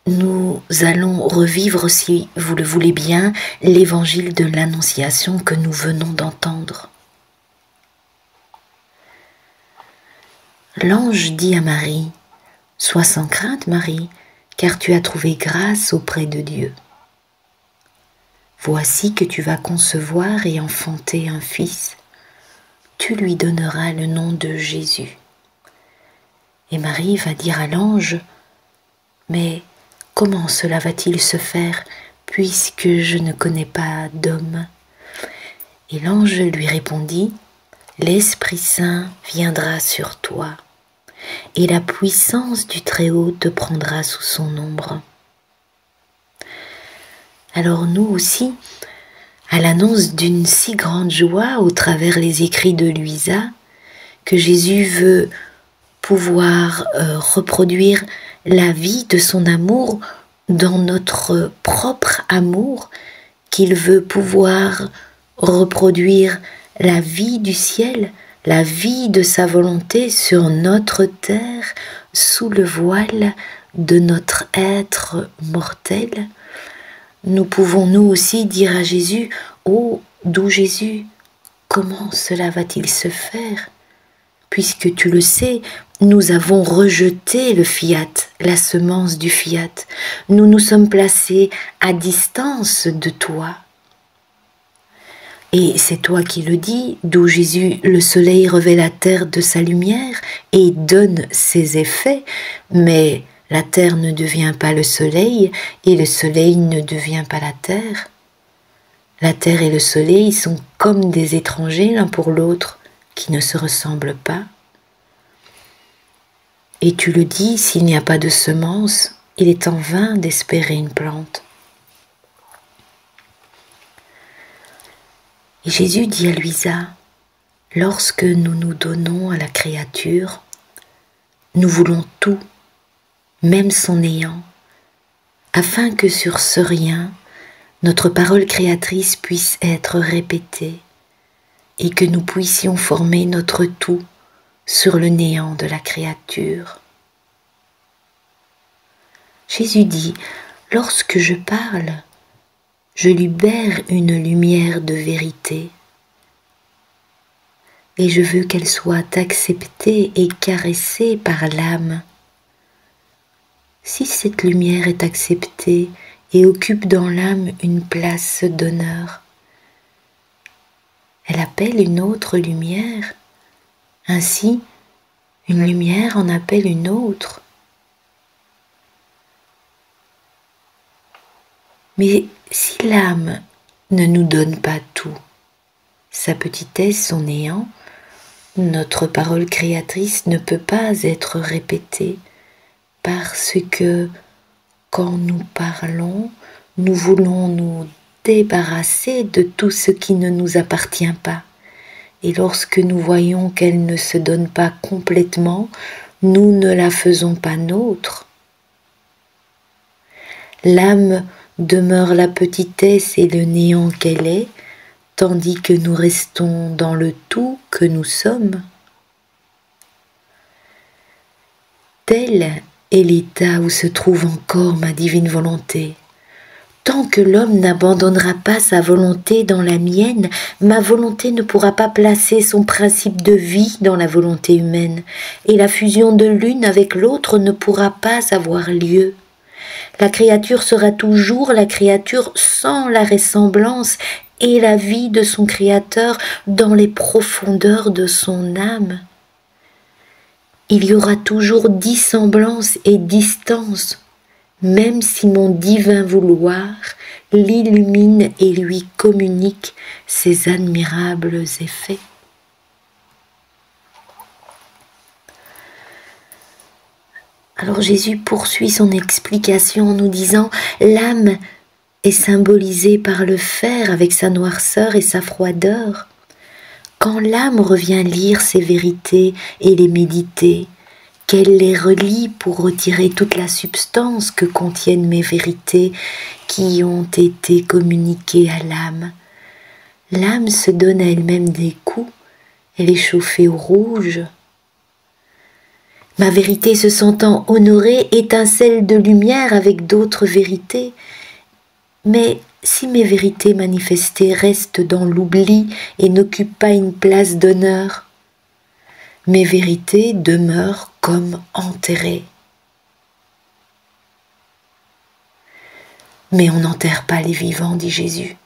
nous allons revivre, si vous le voulez bien, l'évangile de l'Annonciation que nous venons d'entendre. L'ange dit à Marie, « Sois sans crainte, Marie, car tu as trouvé grâce auprès de Dieu. Voici que tu vas concevoir et enfanter un fils. Tu lui donneras le nom de Jésus. » Et Marie va dire à l'ange, « Mais comment cela va-t-il se faire, puisque je ne connais pas d'homme ?» Et l'ange lui répondit, « L'Esprit Saint viendra sur toi, et la puissance du Très-Haut te prendra sous son ombre. » Alors nous aussi, à l'annonce d'une si grande joie au travers les écrits de Luisa, que Jésus veut pouvoir reproduire la vie de son amour dans notre propre amour, qu'il veut pouvoir reproduire la vie du ciel, la vie de sa volonté sur notre terre, sous le voile de notre être mortel. Nous pouvons nous aussi dire à Jésus, « Oh, doux Jésus, comment cela va-t-il se faire ? Puisque tu le sais, nous avons rejeté le fiat, la semence du fiat. Nous nous sommes placés à distance de toi. » Et c'est toi qui le dis, d'où Jésus, le soleil revêt la terre de sa lumière et donne ses effets, mais la terre ne devient pas le soleil et le soleil ne devient pas la terre. La terre et le soleil sont comme des étrangers l'un pour l'autre qui ne se ressemblent pas. Et tu le dis, s'il n'y a pas de semence, il est en vain d'espérer une plante. Et Jésus dit à Luisa, lorsque nous nous donnons à la créature, nous voulons tout, même son néant, afin que sur ce rien, notre parole créatrice puisse être répétée et que nous puissions former notre tout sur le néant de la créature. Jésus dit, lorsque je parle, je libère une lumière de vérité et je veux qu'elle soit acceptée et caressée par l'âme. Si cette lumière est acceptée et occupe dans l'âme une place d'honneur, elle appelle une autre lumière. Ainsi, une lumière en appelle une autre. Mais si l'âme ne nous donne pas tout, sa petitesse, son néant, notre parole créatrice ne peut pas être répétée parce que quand nous parlons, nous voulons nous débarrasser de tout ce qui ne nous appartient pas. Et lorsque nous voyons qu'elle ne se donne pas complètement, nous ne la faisons pas nôtre. L'âme demeure la petitesse et le néant qu'elle est, tandis que nous restons dans le tout que nous sommes. Tel est l'état où se trouve encore ma divine volonté. Tant que l'homme n'abandonnera pas sa volonté dans la mienne, ma volonté ne pourra pas placer son principe de vie dans la volonté humaine, et la fusion de l'une avec l'autre ne pourra pas avoir lieu. La créature sera toujours la créature sans la ressemblance et la vie de son Créateur dans les profondeurs de son âme. Il y aura toujours dissemblance et distance, même si mon divin vouloir l'illumine et lui communique ses admirables effets. Alors Jésus poursuit son explication en nous disant « L'âme est symbolisée par le fer avec sa noirceur et sa froideur. Quand l'âme revient lire ces vérités et les méditer, qu'elle les relie pour retirer toute la substance que contiennent mes vérités qui ont été communiquées à l'âme. L'âme se donne à elle-même des coups, elle est chauffée au rouge. Ma vérité se sentant honorée étincelle de lumière avec d'autres vérités. Mais si mes vérités manifestées restent dans l'oubli et n'occupent pas une place d'honneur, mes vérités demeurent comme enterrées. Mais on n'enterre pas les vivants, dit Jésus,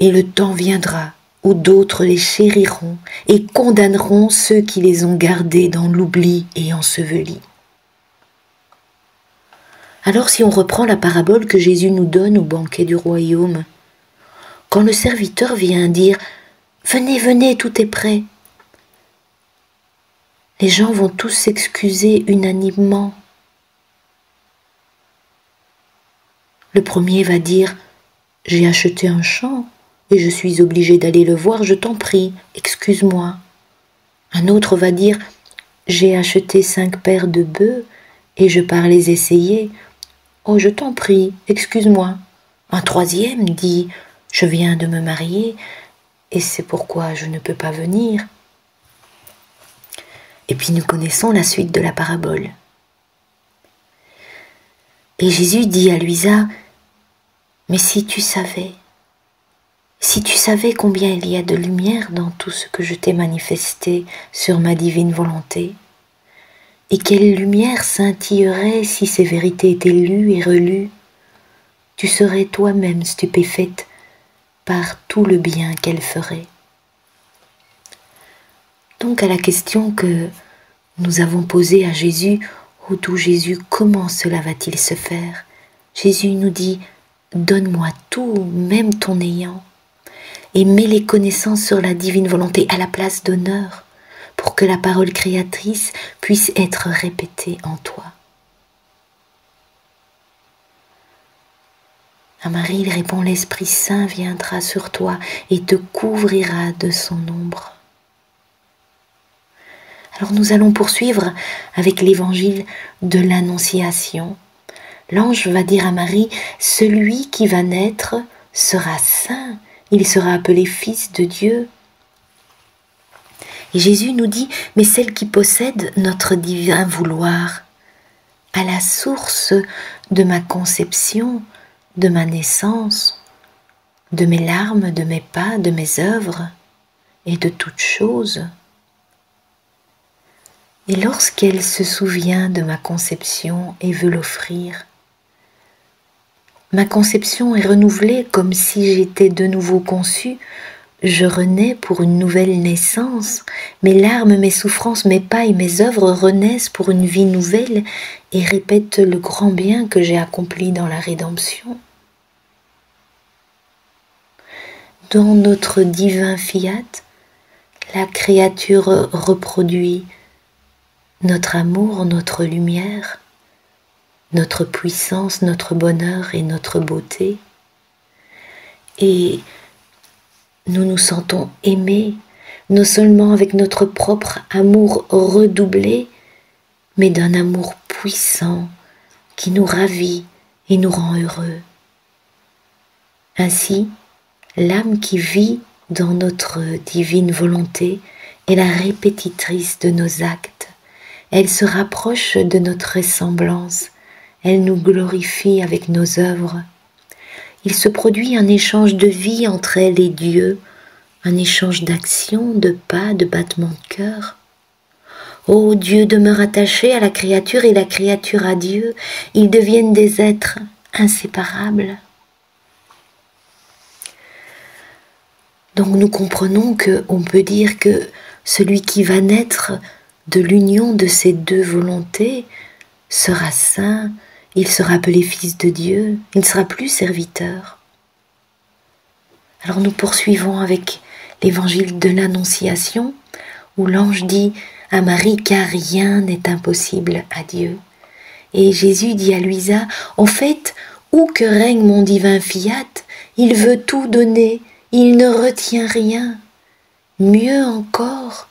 et le temps viendra où d'autres les chériront et condamneront ceux qui les ont gardés dans l'oubli et ensevelis. Alors si on reprend la parabole que Jésus nous donne au banquet du royaume, quand le serviteur vient dire « Venez, venez, tout est prêt », les gens vont tous s'excuser unanimement. Le premier va dire « J'ai acheté un champ et je suis obligé d'aller le voir, je t'en prie, excuse-moi. » Un autre va dire « J'ai acheté 5 paires de bœufs et je pars les essayer. Oh, je t'en prie, excuse-moi. » Un troisième dit « Je viens de me marier et c'est pourquoi je ne peux pas venir. » Et puis nous connaissons la suite de la parabole. Et Jésus dit à Luisa « Mais si tu savais combien il y a de lumière dans tout ce que je t'ai manifesté sur ma divine volonté, et quelle lumière scintillerait si ces vérités étaient lues et relues, tu serais toi-même stupéfaite par tout le bien qu'elles feraient. » Donc à la question que nous avons posée à Jésus, « Ô doux Jésus, comment cela va-t-il se faire ?» Jésus nous dit « Donne-moi tout, même ton néant, et mets les connaissances sur la divine volonté à la place d'honneur, pour que la parole créatrice puisse être répétée en toi. » À Marie, il répond « L'Esprit Saint viendra sur toi et te couvrira de son ombre. » Alors nous allons poursuivre avec l'évangile de l'Annonciation. L'ange va dire à Marie, celui qui va naître sera saint, il sera appelé fils de Dieu. Et Jésus nous dit, mais celle qui possède notre divin vouloir, à la source de ma conception, de ma naissance, de mes larmes, de mes pas, de mes œuvres et de toutes choses. Et lorsqu'elle se souvient de ma conception et veut l'offrir, ma conception est renouvelée comme si j'étais de nouveau conçue. Je renais pour une nouvelle naissance. Mes larmes, mes souffrances, mes pas et mes œuvres renaissent pour une vie nouvelle et répètent le grand bien que j'ai accompli dans la rédemption. Dans notre divin fiat, la créature reproduit notre amour, notre lumière, notre puissance, notre bonheur et notre beauté. Et nous nous sentons aimés, non seulement avec notre propre amour redoublé, mais d'un amour puissant qui nous ravit et nous rend heureux. Ainsi, l'âme qui vit dans notre divine volonté est la répétitrice de nos actes. Elle se rapproche de notre ressemblance. Elle nous glorifie avec nos œuvres. Il se produit un échange de vie entre elle et Dieu, un échange d'actions, de pas, de battements de cœur. Ô Dieu demeure attaché à la créature et la créature à Dieu. Ils deviennent des êtres inséparables. Donc nous comprenons qu'on peut dire que celui qui va naître de l'union de ces deux volontés sera saint, il sera appelé fils de Dieu, il ne sera plus serviteur. Alors nous poursuivons avec l'évangile de l'Annonciation, où l'ange dit à Marie, car rien n'est impossible à Dieu. Et Jésus dit à Luisa, en fait, où que règne mon divin fiat, il veut tout donner, il ne retient rien. Mieux encore,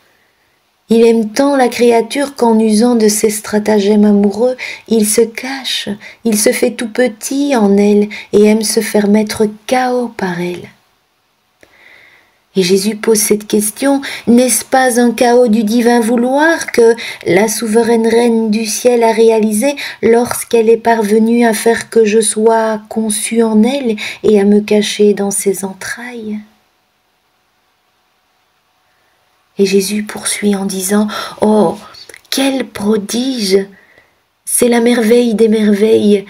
il aime tant la créature qu'en usant de ses stratagèmes amoureux, il se cache, il se fait tout petit en elle et aime se faire mettre KO par elle. Et Jésus pose cette question, n'est-ce pas un chaos du divin vouloir que la souveraine reine du ciel a réalisé lorsqu'elle est parvenue à faire que je sois conçue en elle et à me cacher dans ses entrailles? Et Jésus poursuit en disant, oh, quel prodige! C'est la merveille des merveilles,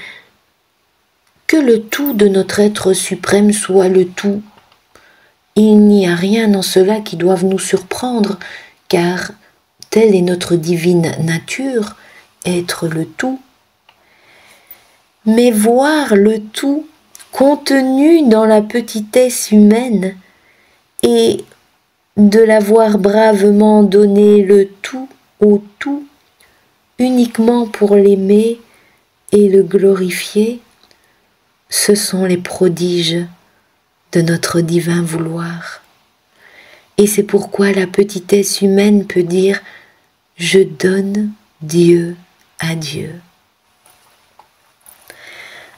que le tout de notre être suprême soit le tout. Il n'y a rien en cela qui doive nous surprendre, car telle est notre divine nature, être le tout. Mais voir le tout contenu dans la petitesse humaine et de l'avoir bravement donné le tout au tout, uniquement pour l'aimer et le glorifier, ce sont les prodiges de notre divin vouloir. Et c'est pourquoi la petitesse humaine peut dire « Je donne Dieu à Dieu ».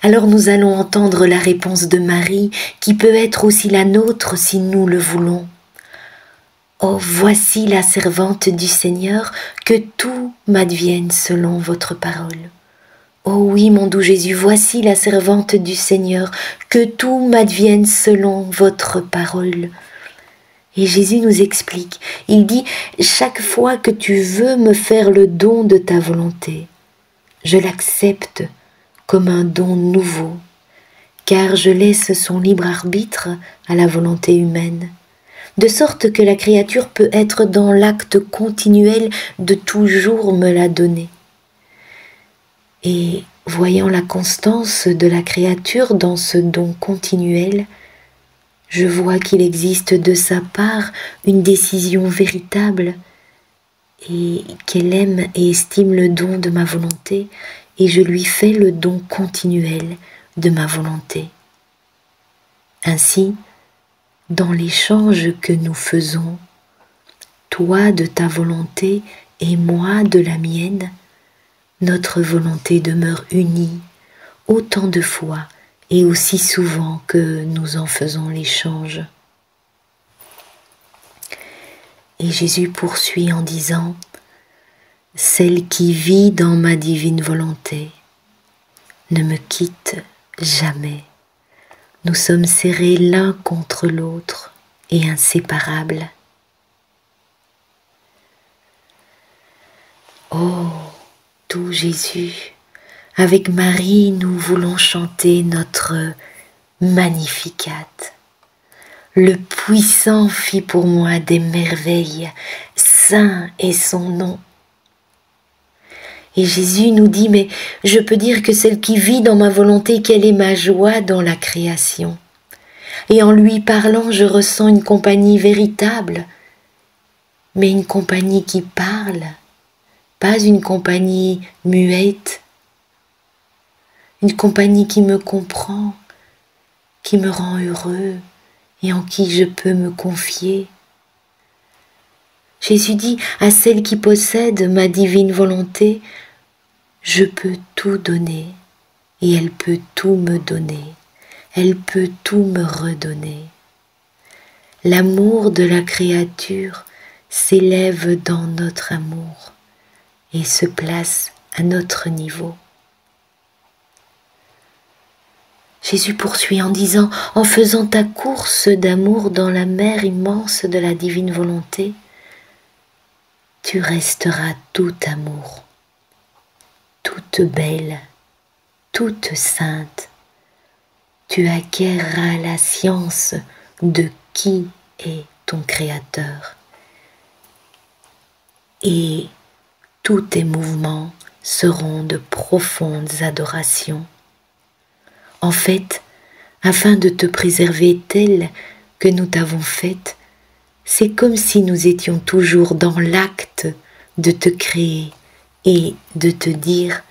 Alors nous allons entendre la réponse de Marie, qui peut être aussi la nôtre si nous le voulons. « Oh, voici la servante du Seigneur, que tout m'advienne selon votre parole. » Oh oui, mon doux Jésus, voici la servante du Seigneur, que tout m'advienne selon votre parole. Et Jésus nous explique, il dit, chaque fois que tu veux me faire le don de ta volonté, je l'accepte comme un don nouveau, car je laisse son libre arbitre à la volonté humaine, de sorte que la créature peut être dans l'acte continuel de toujours me la donner. Et voyant la constance de la créature dans ce don continuel, je vois qu'il existe de sa part une décision véritable et qu'elle aime et estime le don de ma volonté et je lui fais le don continuel de ma volonté. Ainsi, dans l'échange que nous faisons, toi de ta volonté et moi de la mienne, notre volonté demeure unie autant de fois et aussi souvent que nous en faisons l'échange. Et Jésus poursuit en disant « Celle qui vit dans ma divine volonté ne me quitte jamais. Nous sommes serrés l'un contre l'autre et inséparables. » Oh, doux Jésus, avec Marie, nous voulons chanter notre Magnificat. Le puissant fit pour moi des merveilles, saint est son nom. Et Jésus nous dit, mais je peux dire que celle qui vit dans ma volonté, quelle est ma joie dans la création. Et en lui parlant, je ressens une compagnie véritable, mais une compagnie qui parle, pas une compagnie muette, une compagnie qui me comprend, qui me rend heureux et en qui je peux me confier. Jésus dit à celle qui possède ma divine volonté, je peux tout donner et elle peut tout me donner, elle peut tout me redonner. L'amour de la créature s'élève dans notre amour et se place à notre niveau. Jésus poursuit en disant, en faisant ta course d'amour dans la mer immense de la divine volonté, tu resteras tout amour, toute belle, toute sainte. Tu acquerras la science de qui est ton Créateur. Et tous tes mouvements seront de profondes adorations. En fait, afin de te préserver telle que nous t'avons faite, c'est comme si nous étions toujours dans l'acte de te créer et de te dire,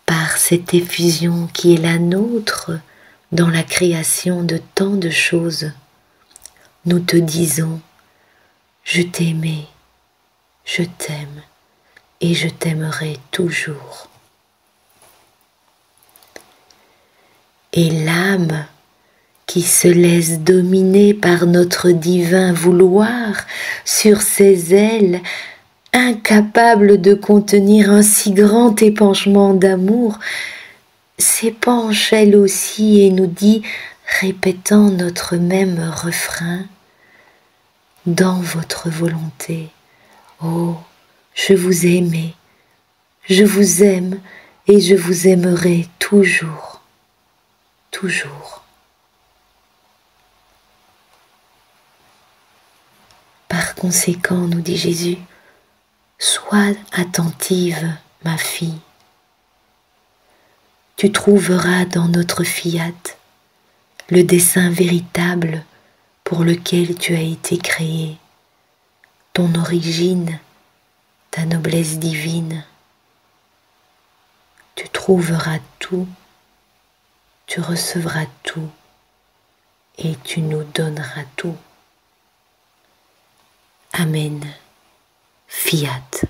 par cette effusion qui est la nôtre dans la création de tant de choses, nous te disons, je t'aimais, je t'aime et je t'aimerai toujours. Et l'âme qui se laisse dominer par notre divin vouloir sur ses ailes, incapable de contenir un si grand épanchement d'amour, s'épanche elle aussi et nous dit, répétant notre même refrain, dans votre volonté, oh, je vous ai aimé, je vous aime et je vous aimerai toujours. Toujours. Par conséquent, nous dit Jésus, sois attentive, ma fille. Tu trouveras dans notre fiat le dessein véritable pour lequel tu as été créée, ton origine, ta noblesse divine. Tu trouveras tout. Tu recevras tout et tu nous donneras tout. Amen. Fiat.